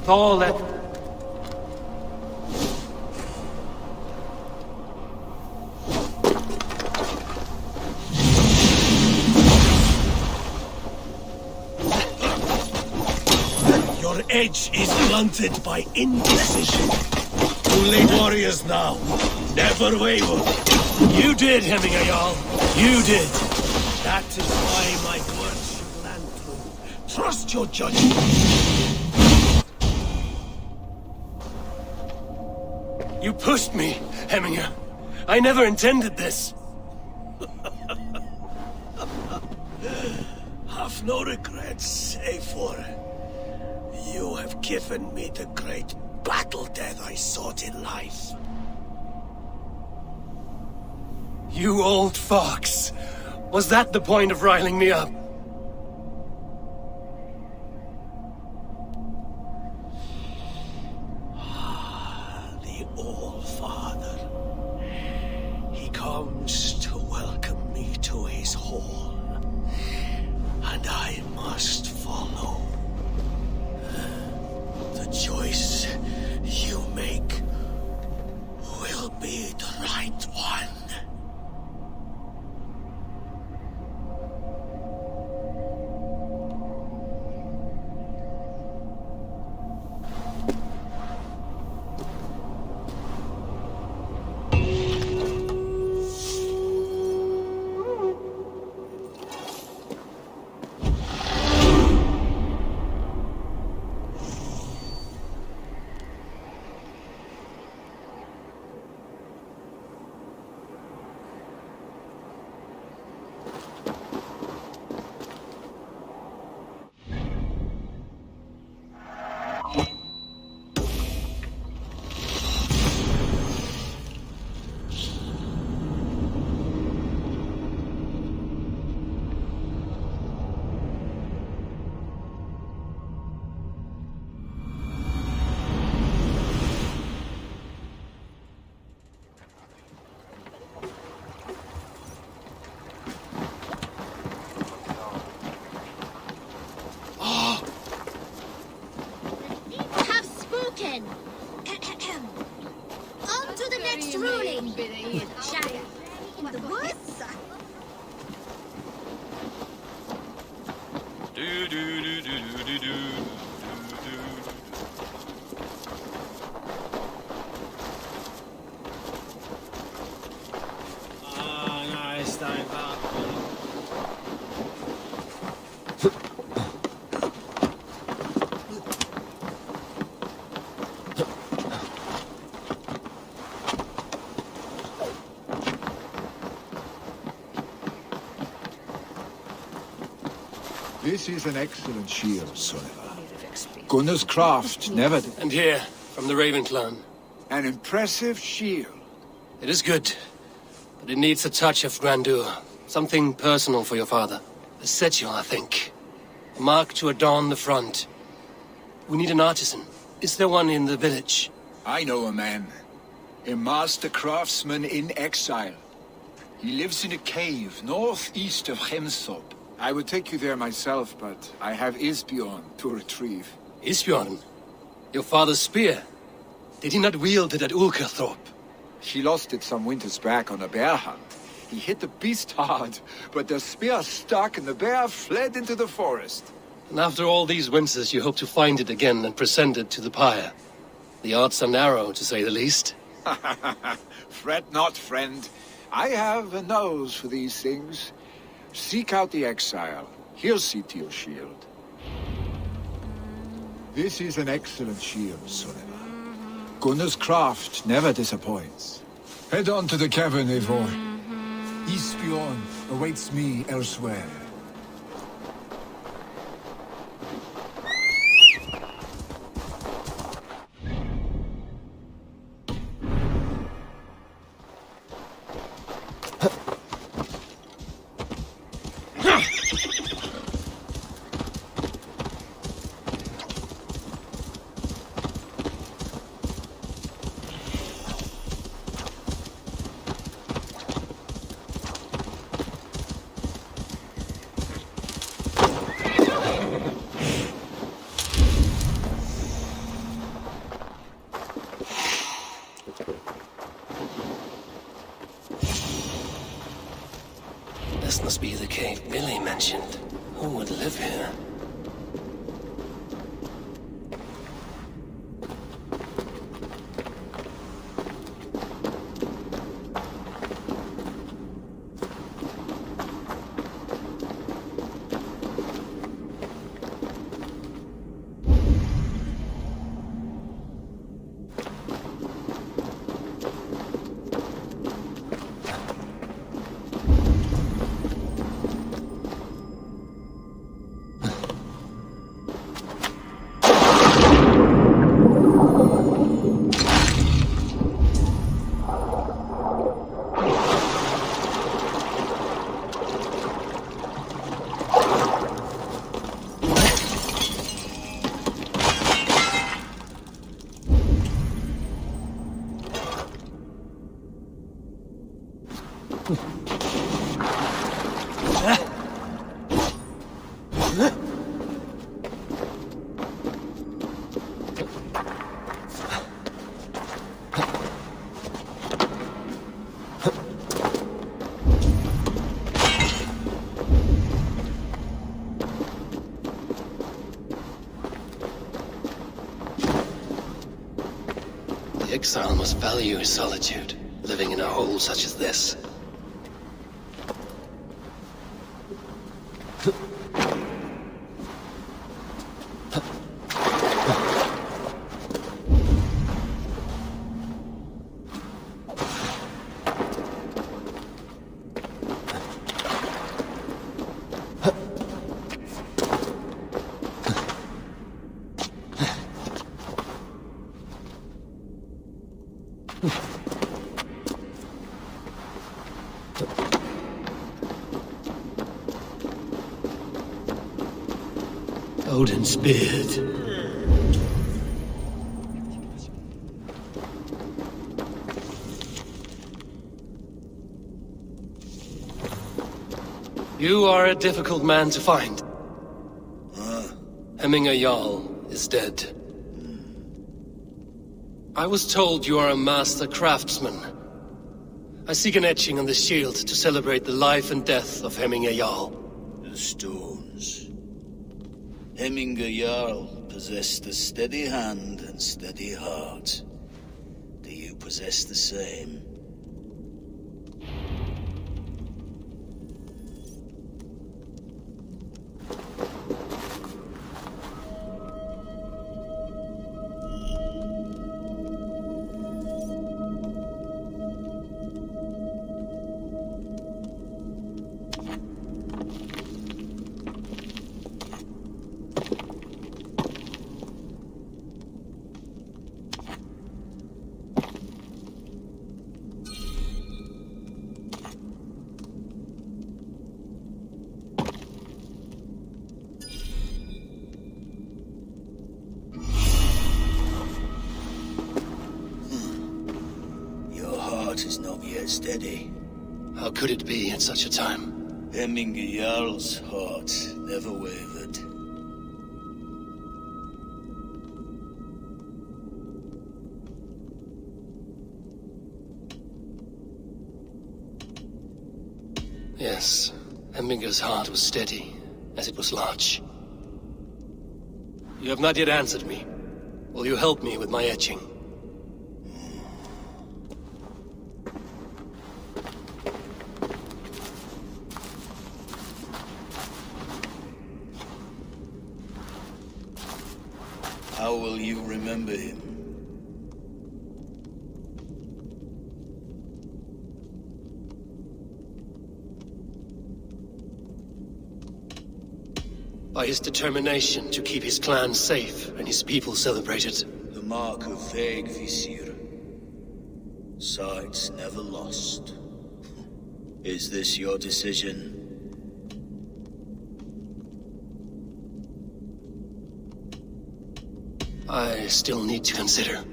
All that... Your edge is blunted by indecision. Only warriors now. Never waver. You did, Hemminger Jarl. You did. That is why my words should land through. Trust your judgment. You pushed me, Hemminger. I never intended this. Have no regrets, Eivor. You have given me the great battle death I sought in life. You old fox. Was that the point of riling me up? The All-Father. He comes to welcome me to his hall. And I must follow. The choice you make will be the right one. On to the next ruling! Shire. In the woods? Nice, time back. This is an excellent shield, Soneva. Gunnar's craft never did. And here, from the Raven clan. An impressive shield. It is good, but it needs a touch of grandeur. Something personal for your father. A sigil, I think. A mark to adorn the front. We need an artisan. Is there one in the village? I know a man. A master craftsman in exile. He lives in a cave northeast of Hemthorpe. I would take you there myself, but I have Isbjorn to retrieve. Isbjorn? Your father's spear? Did he not wield it at Ulkerthorpe? He lost it some winters back on a bear hunt. He hit the beast hard, but the spear stuck and the bear fled into the forest. And after all these winters, you hope to find it again and present it to the pyre. The odds are narrow, to say the least. Fret not, friend. I have a nose for these things. Seek out the exile. He'll see to your shield. This is an excellent shield, Soneva. Gunnar's craft never disappoints. Head on to the cavern, Eivor. Isbjorn awaits me elsewhere. This must be the cave Billy mentioned. Who would live here? The exile must value his solitude, living in a hole such as this. Odin's beard. You are a difficult man to find. Hemminger Jarl is dead. I was told you are a master craftsman. I seek an etching on the shield to celebrate the life and death of Hemminger Jarl. The stones. Hemminger Jarl possessed a steady hand and steady heart. Do you possess the same? get steady. How could it be at such a time? Hemminger Jarl's heart never wavered. Yes, Hemminger's heart was steady, as it was large. You have not yet answered me. Will you help me with my etching? How will you remember him? By his determination to keep his clan safe and his people celebrated. The mark of Vegvisir. Sights never lost. Is this your decision? I still need to consider.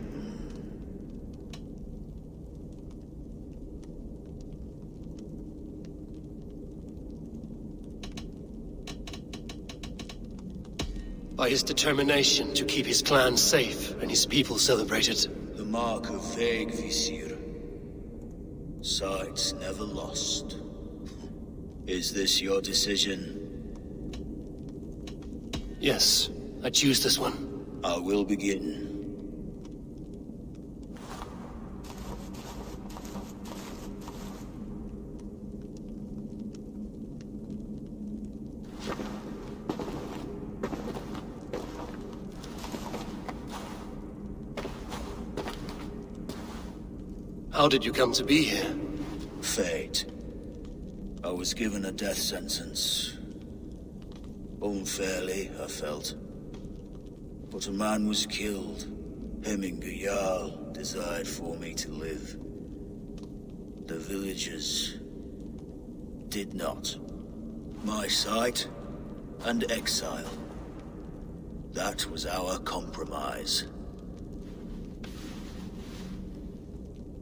By his determination to keep his clan safe and his people celebrated. The mark of Vegvisir. Sights never lost. Is this your decision? Yes, I choose this one. I will begin. How did you come to be here? Fate. I was given a death sentence. Unfairly, I felt. But a man was killed. Hemminger Jarl desired for me to live. The villagers did not. My sight and exile. That was our compromise.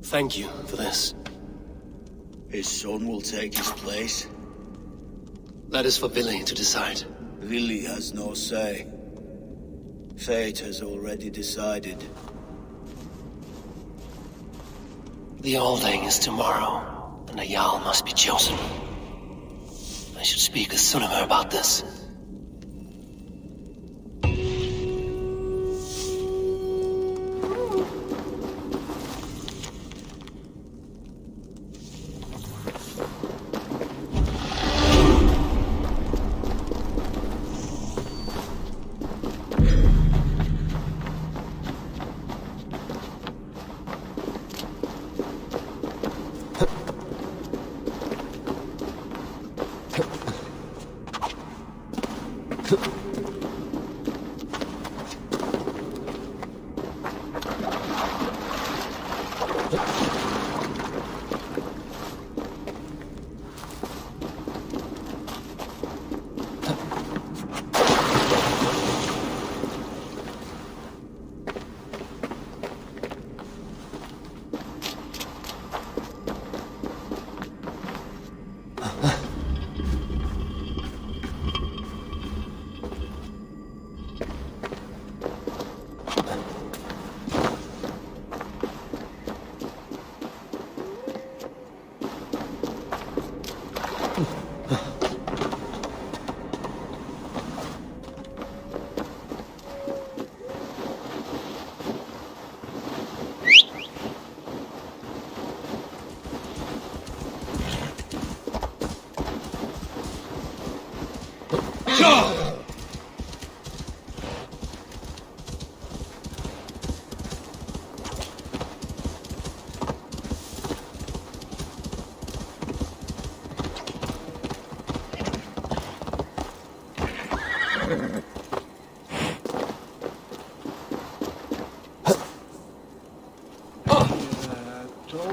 Thank you for this. His son will take his place. That is for Billy to decide. Billy has no say. Fate has already decided. The Alding is tomorrow, and a Jarl must be chosen. I should speak with Sunniver about this.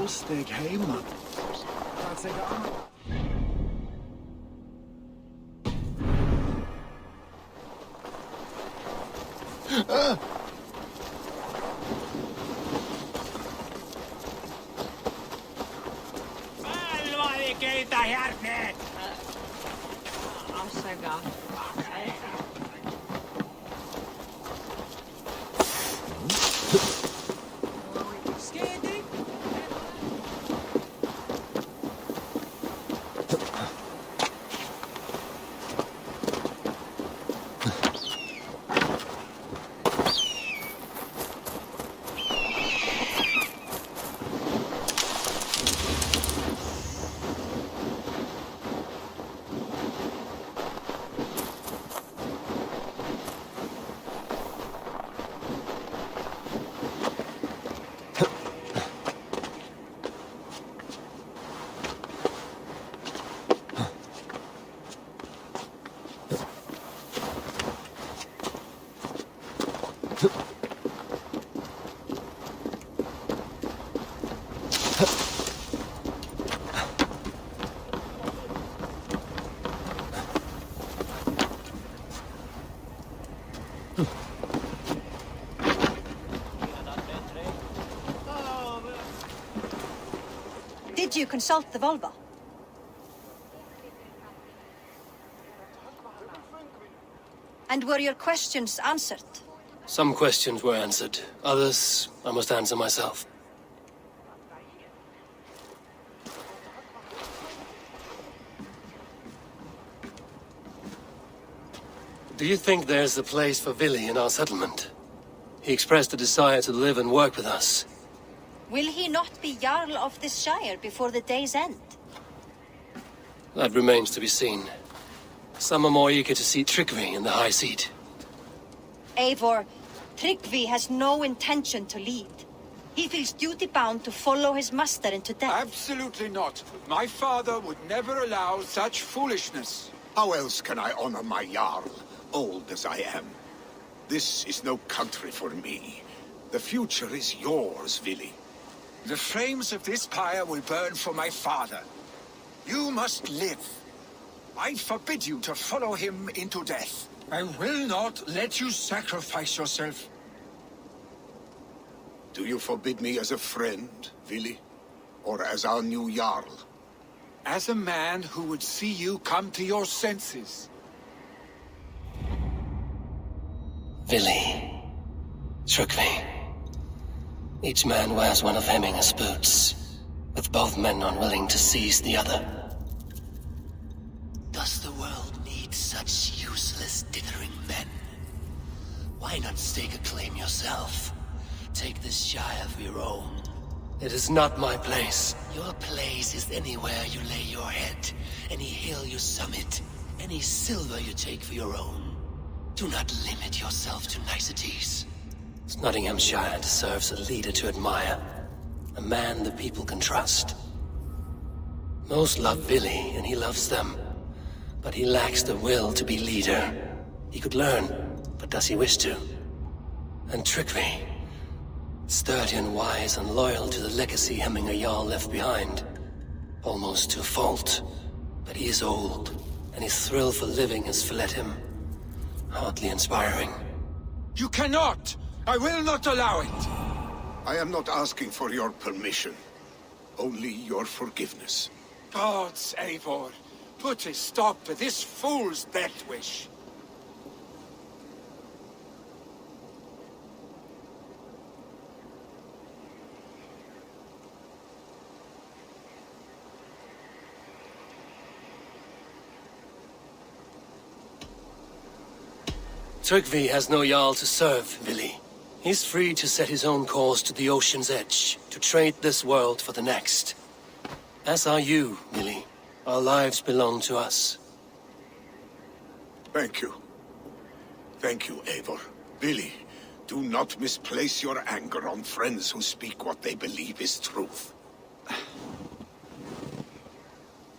Steg hemma. Fire-net! Asaga. Did you consult the vulva? And were your questions answered? Some questions were answered. Others, I must answer myself. Do you think there's a place for Vili in our settlement? He expressed a desire to live and work with us. Will he not be Jarl of this shire before the day's end? That remains to be seen. Some are more eager to see Tryggvi in the high seat. Eivor, Tryggvi has no intention to lead. He feels duty-bound to follow his master into death. Absolutely not. My father would never allow such foolishness. How else can I honor my Jarl, old as I am? This is no country for me. The future is yours, Vili. The flames of this pyre will burn for my father. You must live. I forbid you to follow him into death. I will not let you sacrifice yourself. Do you forbid me as a friend, Vili? Or as our new Jarl? As a man who would see you come to your senses. Vili. Tryggvi. Each man wears one of Hemminger's boots, with both men unwilling to seize the other. Does the world need such useless, dithering men? Why not stake a claim yourself? Take this shire of your own. It is not my place. Your place is anywhere you lay your head, any hill you summit, any silver you take for your own. Do not limit yourself to niceties. Snotinghamscire deserves a leader to admire. A man the people can trust. Most love Vili, and he loves them. But he lacks the will to be leader. He could learn, but does he wish to? And Tryggvi, sturdy and wise and loyal to the legacy Hemminger Jarl left behind. Almost to a fault. But he is old, and his thrill for living has fled him. Hardly inspiring. You cannot! I will not allow it! I am not asking for your permission. Only your forgiveness. Gods, Eivor, put a stop to this fool's death wish. Tryggvi has no Jarl to serve, Vili. He's free to set his own course to the ocean's edge, to trade this world for the next. As are you, Vili. Our lives belong to us. Thank you. Thank you, Eivor. Vili, do not misplace your anger on friends who speak what they believe is truth.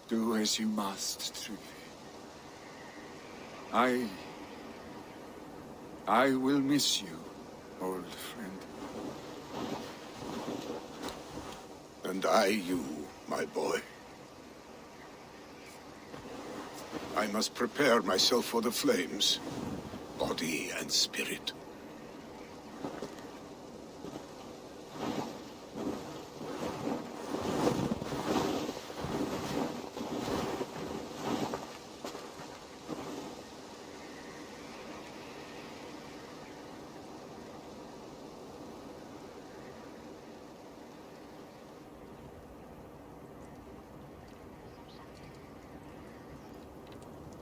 Do as you must, Tryggvi. I will miss you, old friend. And I you, my boy. I must prepare myself for the flames, body and spirit.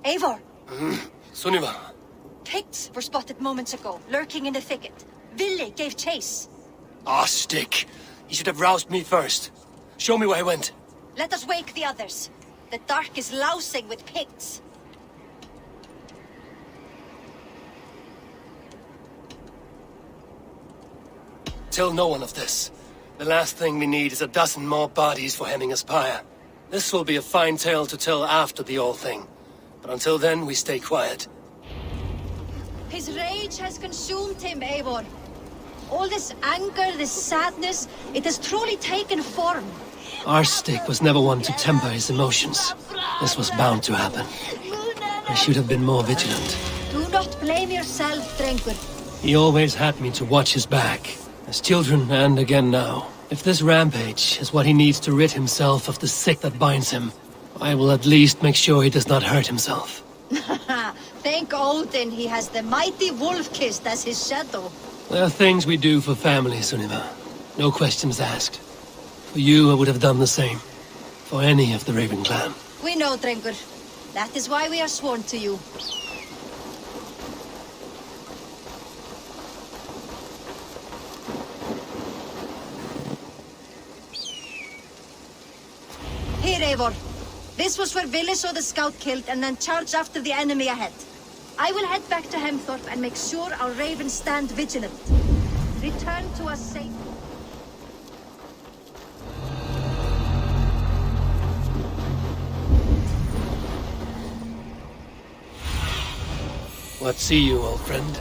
Eivor, Sunniva. Picts were spotted moments ago, lurking in the thicket. Vili gave chase. Ah, stick. He should have roused me first. Show me where he went. Let us wake the others. The dark is lousing with Picts. Tell no one of this. The last thing we need is a dozen more bodies for Hemmingaspire. This will be a fine tale to tell after the all thing. But until then, we stay quiet. His rage has consumed him, Eivor. All this anger, this sadness, it has truly taken form. Our stick was never one to temper his emotions. This was bound to happen. I should have been more vigilant. Do not blame yourself, Drengur. He always had me to watch his back. As children, and again now. If this rampage is what he needs to rid himself of the sick that binds him, I will at least make sure he does not hurt himself. Thank Odin he has the mighty Wolf-Kissed as his shadow. There are things we do for family, Sunniva. No questions asked. For you, I would have done the same. For any of the Raven clan. We know, Drengur. That is why we are sworn to you. Here, Eivor. This was where Vili saw the scout killed and then charged after the enemy ahead. I will head back to Hemthorpe and make sure our ravens stand vigilant. Return to us safe. What see you, old friend?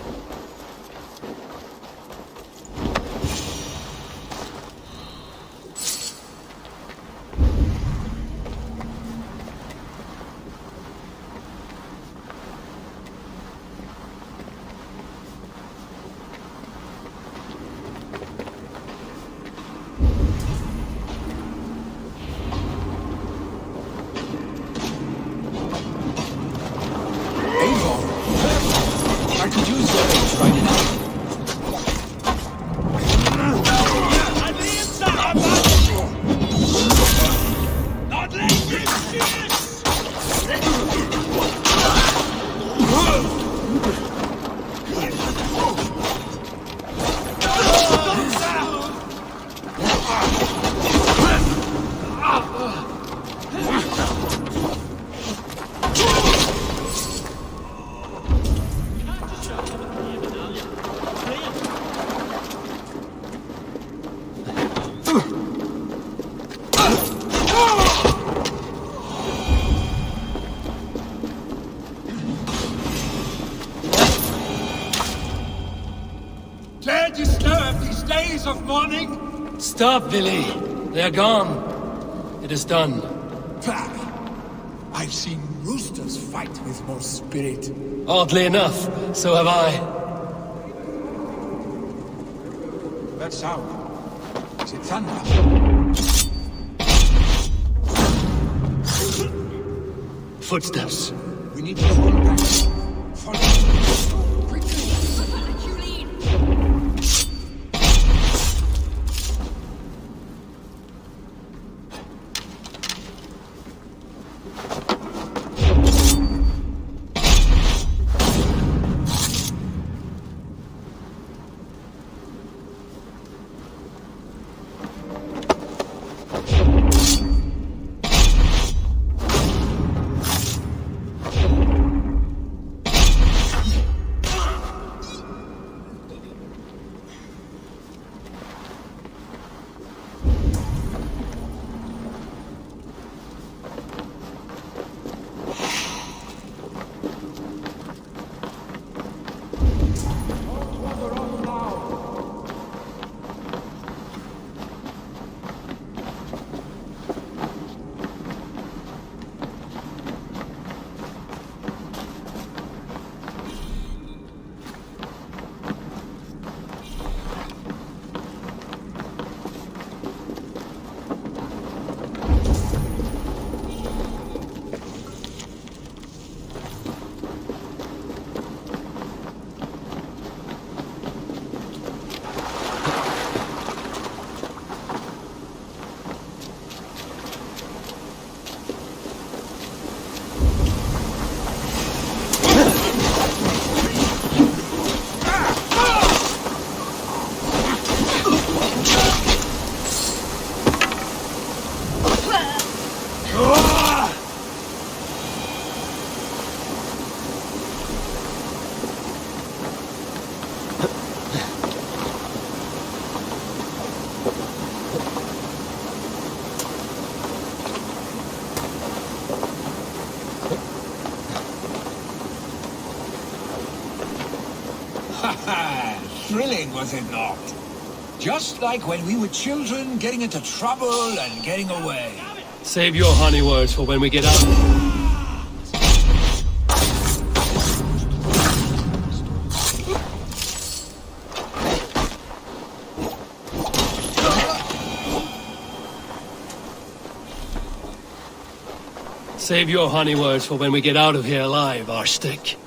Dare disturb these days of mourning? Stop, Vili. They're gone. It is done. I've seen roosters fight with more spirit. Oddly enough, so have I. That sound. Is it thunder? Footsteps. We need to hold back. Follow me. Quickly. Thrilling, was it not? Just like when we were children, getting into trouble and getting away. Save your honey words for when we get out. Save your honey words for when we get out of here alive, Arstick.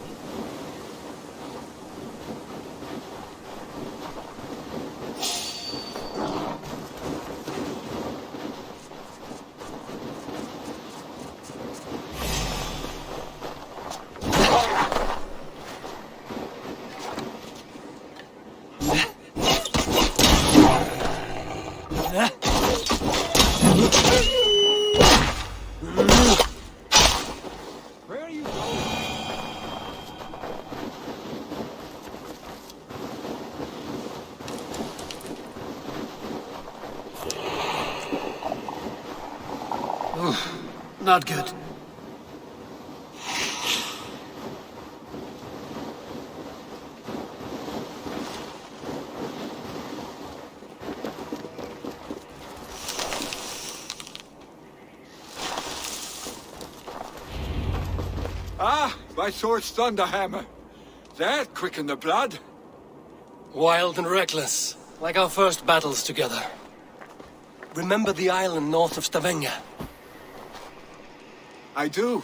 Not good. Ah, my sword's thunderhammer. That quickened the blood. Wild and reckless, like our first battles together. Remember the island north of Stavanger? I do.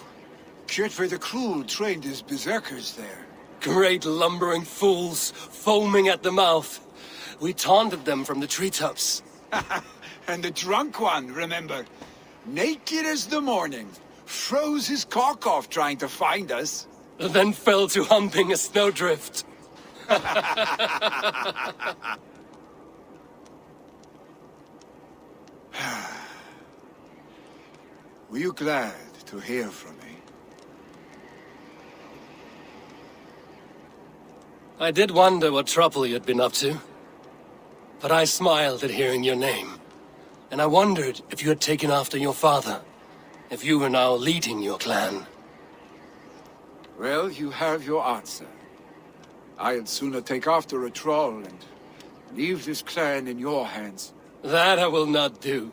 Kjotve the Cruel trained his berserkers there. Great lumbering fools, foaming at the mouth. We taunted them from the treetops. And the drunk one, remember? Naked as the morning. Froze his cock off trying to find us. Then fell to humping a snowdrift. Were you glad to hear from me? I did wonder what trouble you'd been up to. But I smiled at hearing your name. And I wondered if you had taken after your father. If you were now leading your clan. Well, you have your answer. I'd sooner take after a troll and leave this clan in your hands. That I will not do.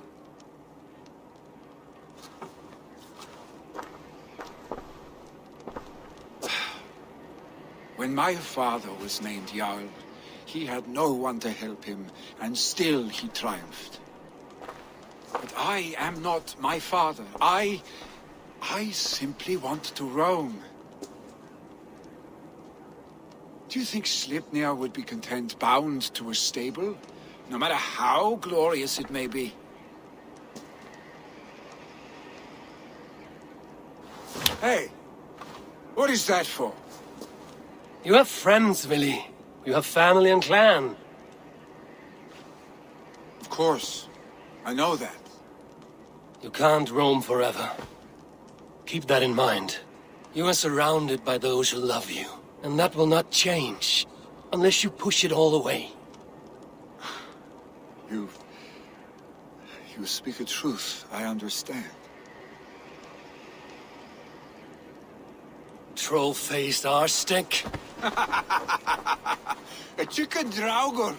When my father was named Jarl, he had no one to help him, and still he triumphed. But I am not my father. I simply want to roam. Do you think Sleipnir would be content bound to a stable, no matter how glorious it may be? Hey, what is that for? You have friends, Willy. You have family and clan. Of course. I know that. You can't roam forever. Keep that in mind. You are surrounded by those who love you. And that will not change, unless you push it all away. You speak a truth, I understand. Troll-faced Arstick. A chicken Draugr!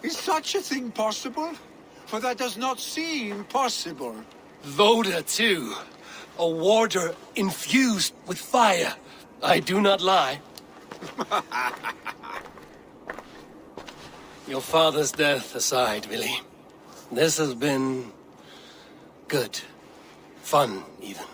Is such a thing possible? For that does not seem possible. Voda, too. A warder infused with fire. I do not lie. Your father's death aside, Willy. This has been... good. Fun, even.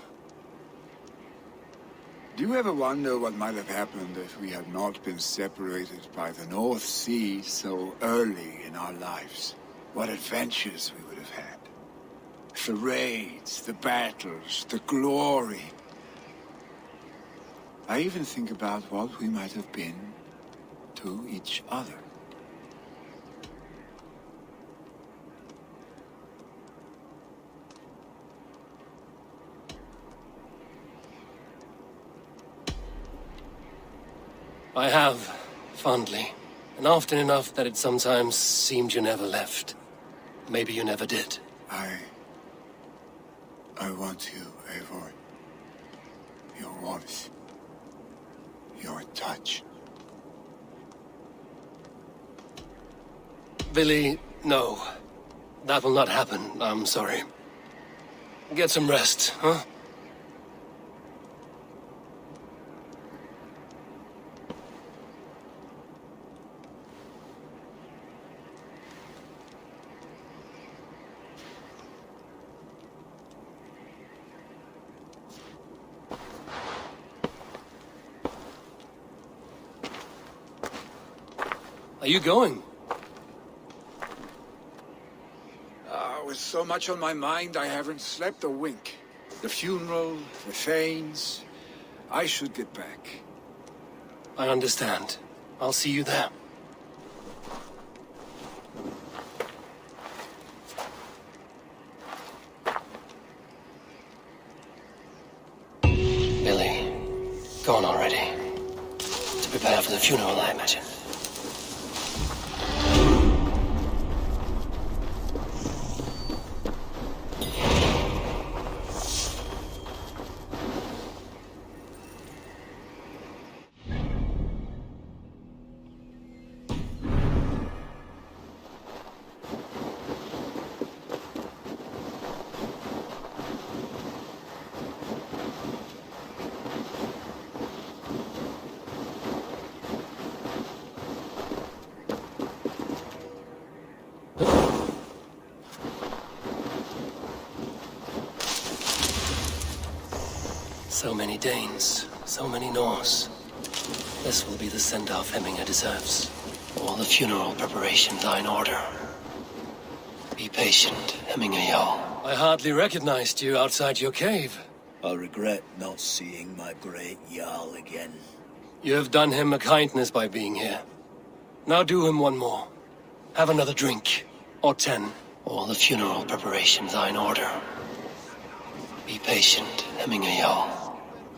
Do you ever wonder what might have happened if we had not been separated by the North Sea so early in our lives? What adventures we would have had. The raids, the battles, the glory. I even think about what we might have been to each other. I have, fondly. And often enough that it sometimes seemed you never left. Maybe you never did. I want you, Eivor. Your warmth. Your touch. Billy, no. That will not happen, I'm sorry. Get some rest, huh? Are you going? With so much on my mind, I haven't slept a wink. The funeral, the Thanes. I should get back. I understand. I'll see you there. Billy, gone already. To prepare for the funeral, I imagine. So many Danes, so many Norse. This will be the send-off Hemminger deserves. All the funeral preparations are in order. Be patient, Hemminger Jarl. I hardly recognized you outside your cave. I regret not seeing my great Jarl again. You have done him a kindness by being here. Now do him one more. Have another drink. Or 10. All the funeral preparations are in order. Be patient, Hemminger Jarl.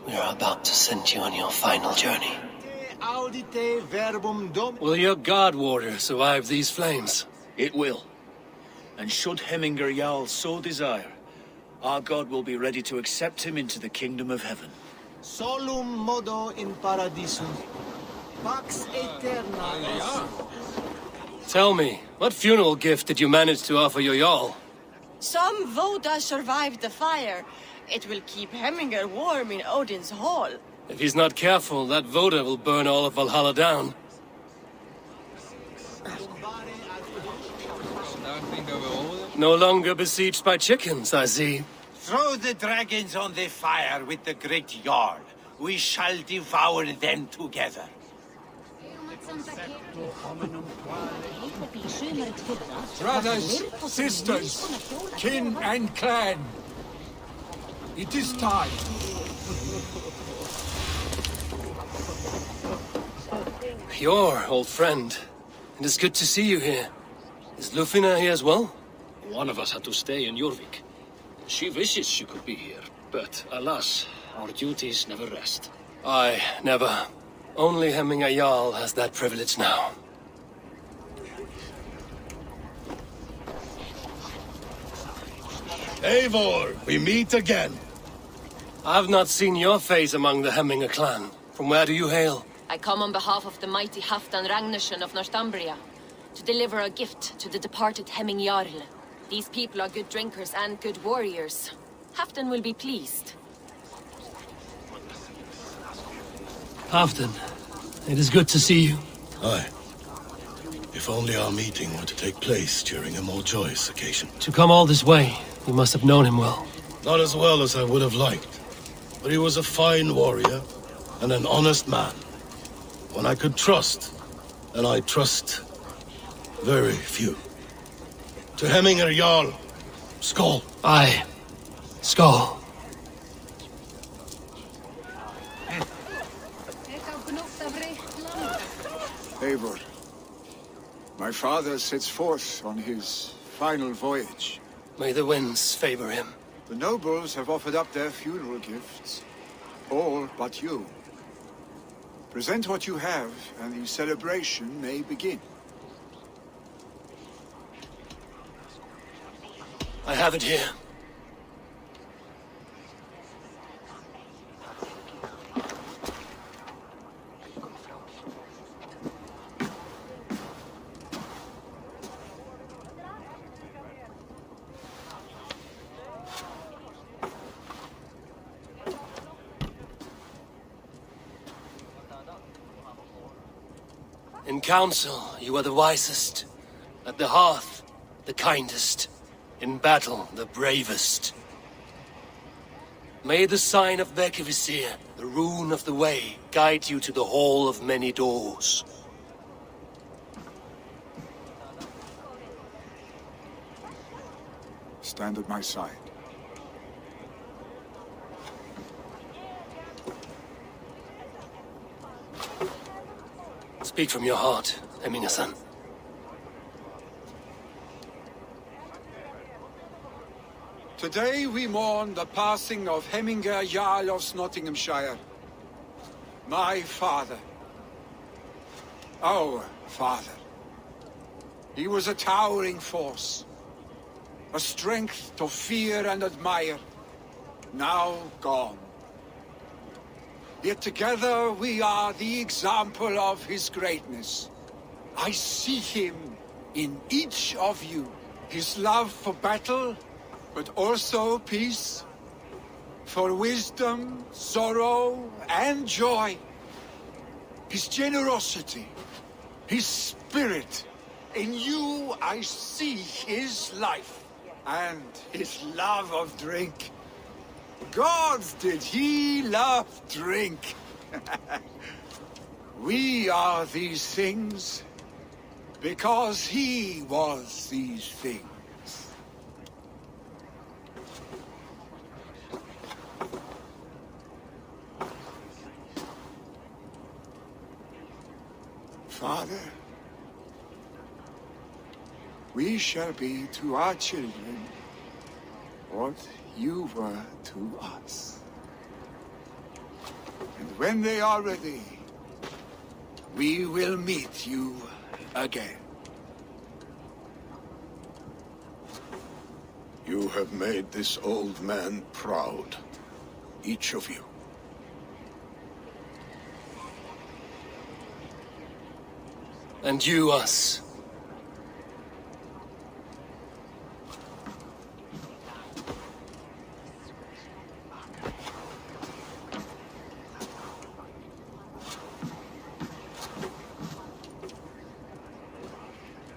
We are about to send you on your final journey. Will your guard warder survive these flames? It will. And should Hemminger Jarl so desire, our god will be ready to accept him into the kingdom of heaven. Solum modo in paradisum. Pax aeterna. Tell me, what funeral gift did you manage to offer your Jarl? Some Voda survived the fire. It will keep Hemminger warm in Odin's hall. If he's not careful, that Voda will burn all of Valhalla down. No longer besieged by chickens, I see. Throw the dragons on the fire with the great Jarl. We shall devour them together. Brothers, sisters, kin and clan. It is time. Your old friend. It is good to see you here. Is Lufina here as well? One of us had to stay in Jorvik. She wishes she could be here, but alas, our duties never rest. Aye, never. Only Hemminger Jarl has that privilege now. Eivor, we meet again. I've not seen your face among the Hemminger clan. From where do you hail? I come on behalf of the mighty Halfdan Ragnarsson of Northumbria to deliver a gift to the departed Hemming Jarl. These people are good drinkers and good warriors. Halfdan will be pleased. Halfdan, it is good to see you. Aye. If only our meeting were to take place during a more joyous occasion. To come all this way, you must have known him well. Not as well as I would have liked, but he was a fine warrior and an honest man. One I could trust, and I trust very few. To Hemminger Jarl, Skål. Aye, Skål. Eivor, my father sets forth on his final voyage. May the winds favor him. The nobles have offered up their funeral gifts. All but you. Present what you have, and the celebration may begin. I have it here. In council, you are the wisest. At the hearth, the kindest. In battle, the bravest. May the sign of Vekivisir, the rune of the way, guide you to the Hall of Many Doors. Stand at my side. Speak from your heart, Eminasan. Today we mourn the passing of Hemminger Jarl of Snotinghamscire. My father. Our father. He was a towering force. A strength to fear and admire. Now gone. Yet together we are the example of his greatness. I see him in each of you. His love for battle, but also peace. For wisdom, sorrow, and joy. His generosity, his spirit. In you I see his life, and his love of drink. Gods, did he love drink! We are these things because he was these things. Father, we shall be to our children what you were to us. And when they are ready, we will meet you again. You have made this old man proud. Each of you. And you us.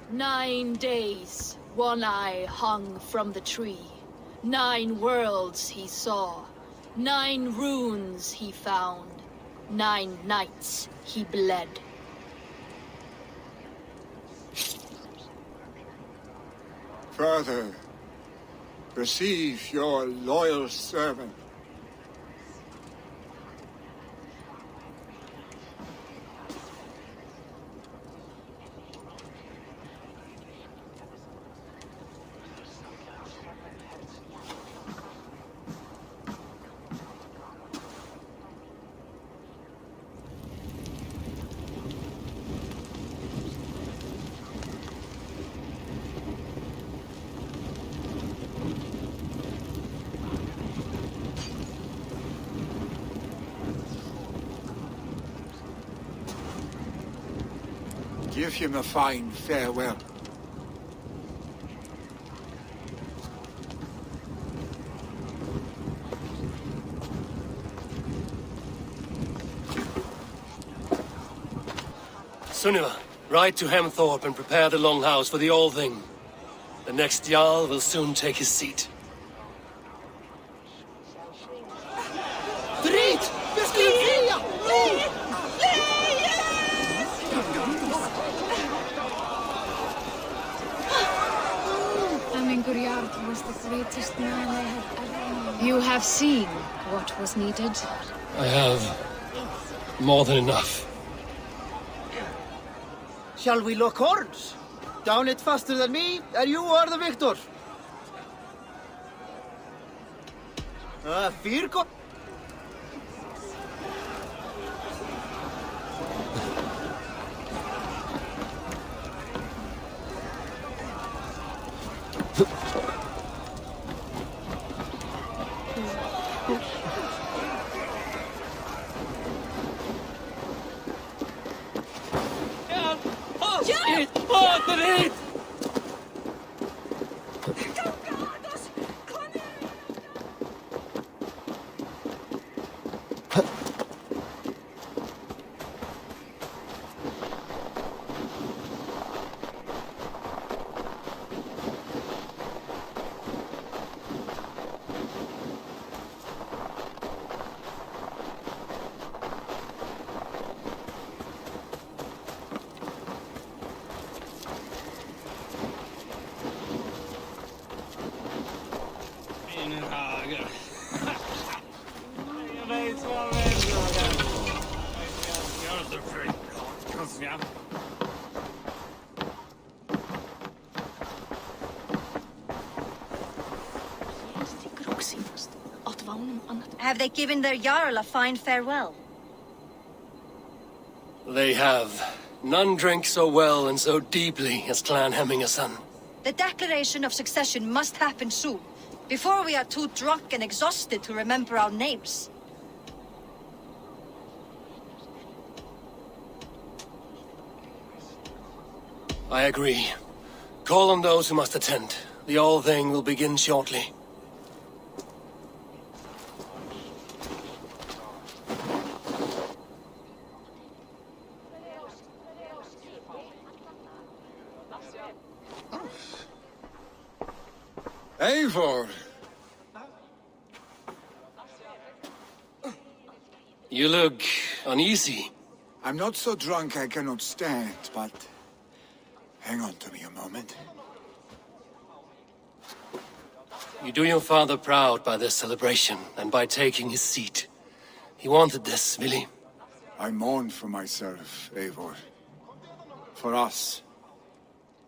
"9 days, One Eye hung from the tree. 9 worlds he saw. 9 runes he found. 9 nights he bled. Father, receive your loyal servant. Give him a fine farewell. Sunniva, ride to Hemthorpe and prepare the Longhouse for the All-Thing. The next Jarl will soon take his seat. Drit! Vi ska ju fria! Aminguriard was the greatest man I have ever known. You have seen what was needed. I have more than enough. Shall we lock horns? Down it faster than me, and you are the victor. Virgo. Have they given their Jarl a fine farewell? They have. None drink so well and so deeply as Clan Hemmingason. The declaration of succession must happen soon, before we are too drunk and exhausted to remember our names. I agree. Call on those who must attend. The All Thing will begin shortly. Eivor! You look uneasy. I'm not so drunk I cannot stand, but... hang on to me a moment. You do your father proud by this celebration, and by taking his seat. He wanted this, Vili. I mourn for myself, Eivor. For us.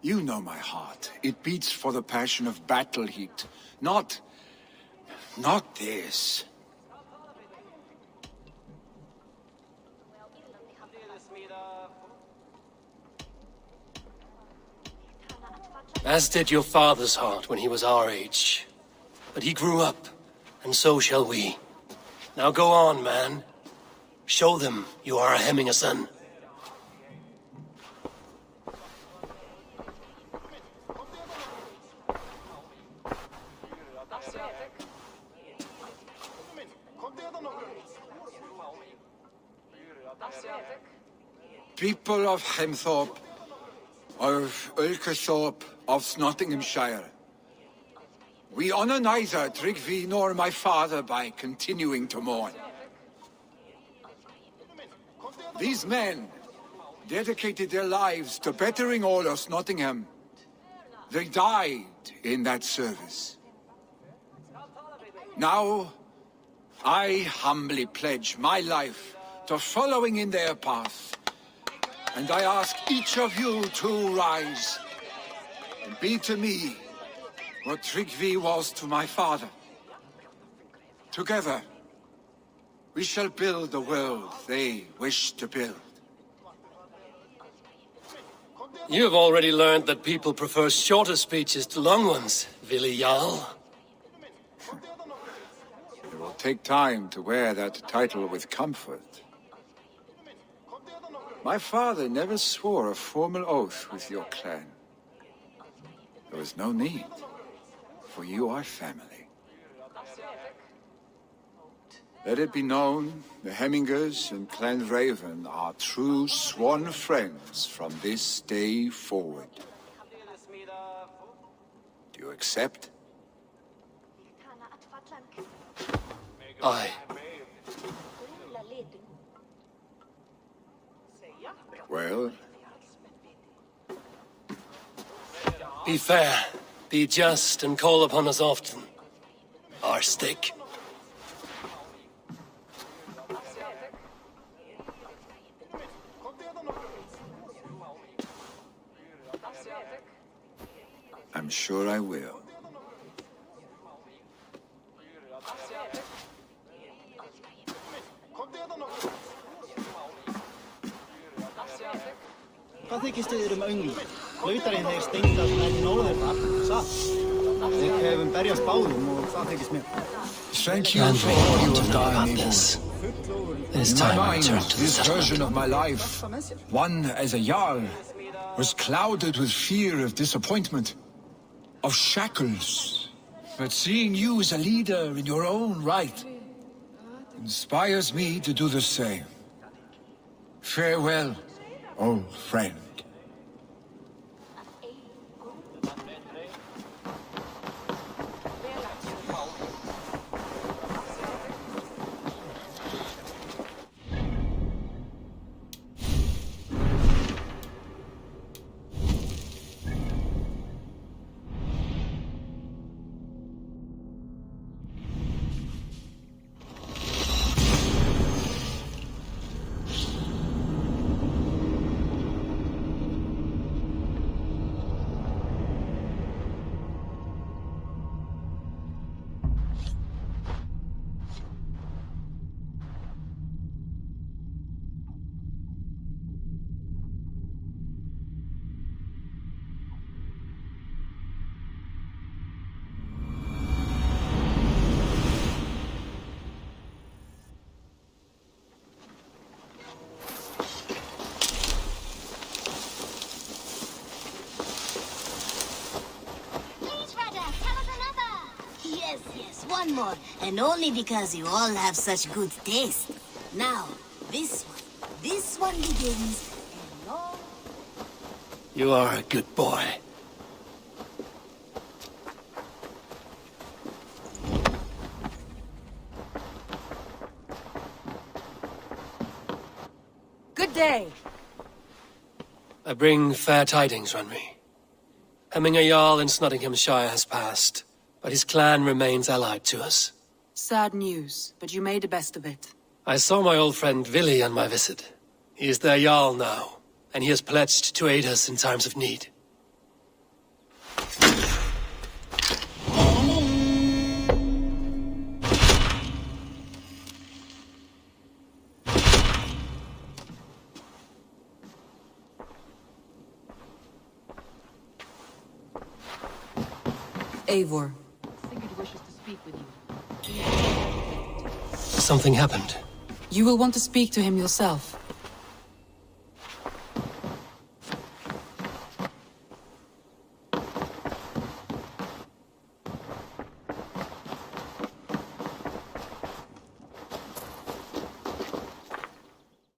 You know my heart. It beats for the passion of battle heat. Not this. As did your father's heart when he was our age. But he grew up, and so shall we. Now go on, man. Show them you are a Hemmingason. People of Hemthorpe, of Ulkerthorpe, of Snotinghamscire. We honor neither Tryggvi nor my father by continuing to mourn. These men dedicated their lives to bettering all of Snotingham. They died in that service. Now, I humbly pledge my life to following in their path. And I ask each of you to rise and be to me what Tryggvi was to my father. Together, we shall build the world they wish to build. You have already learned that people prefer shorter speeches to long ones, Vili Jarl. It will take time to wear that title with comfort. My father never swore a formal oath with your clan. There was no need, for you are family. Let it be known, the Hemmingers and Clan Raven are true sworn friends from this day forward. Do you accept? Aye. Well? Be fair, be just, and call upon us often. Our stick. I'm sure I will. Hvað þykist þið öngl? Lautarinn þeir steinda sem enn nóður þar, satt? Þeir hefum berjast báðum og það þykist mér. Thank you for all you have done, Eivor. In my mind, this version of my life, one as a Jarl, was clouded with fear of disappointment, of shackles. But seeing you as a leader in your own right inspires me to do the same. Farewell, old friend. one more, and only because you all have such good taste. Now, this one begins, and all... You are a good boy. Good day. I bring fair tidings, Runry. Hemming a Jarl in Snotinghamscire has passed, but his clan remains allied to us. Sad news, but you made the best of it. I saw my old friend Vili on my visit. He is their Jarl now, and he has pledged to aid us in times of need. Eivor. Sigurd wishes to speak with you. Something happened. You will want to speak to him yourself.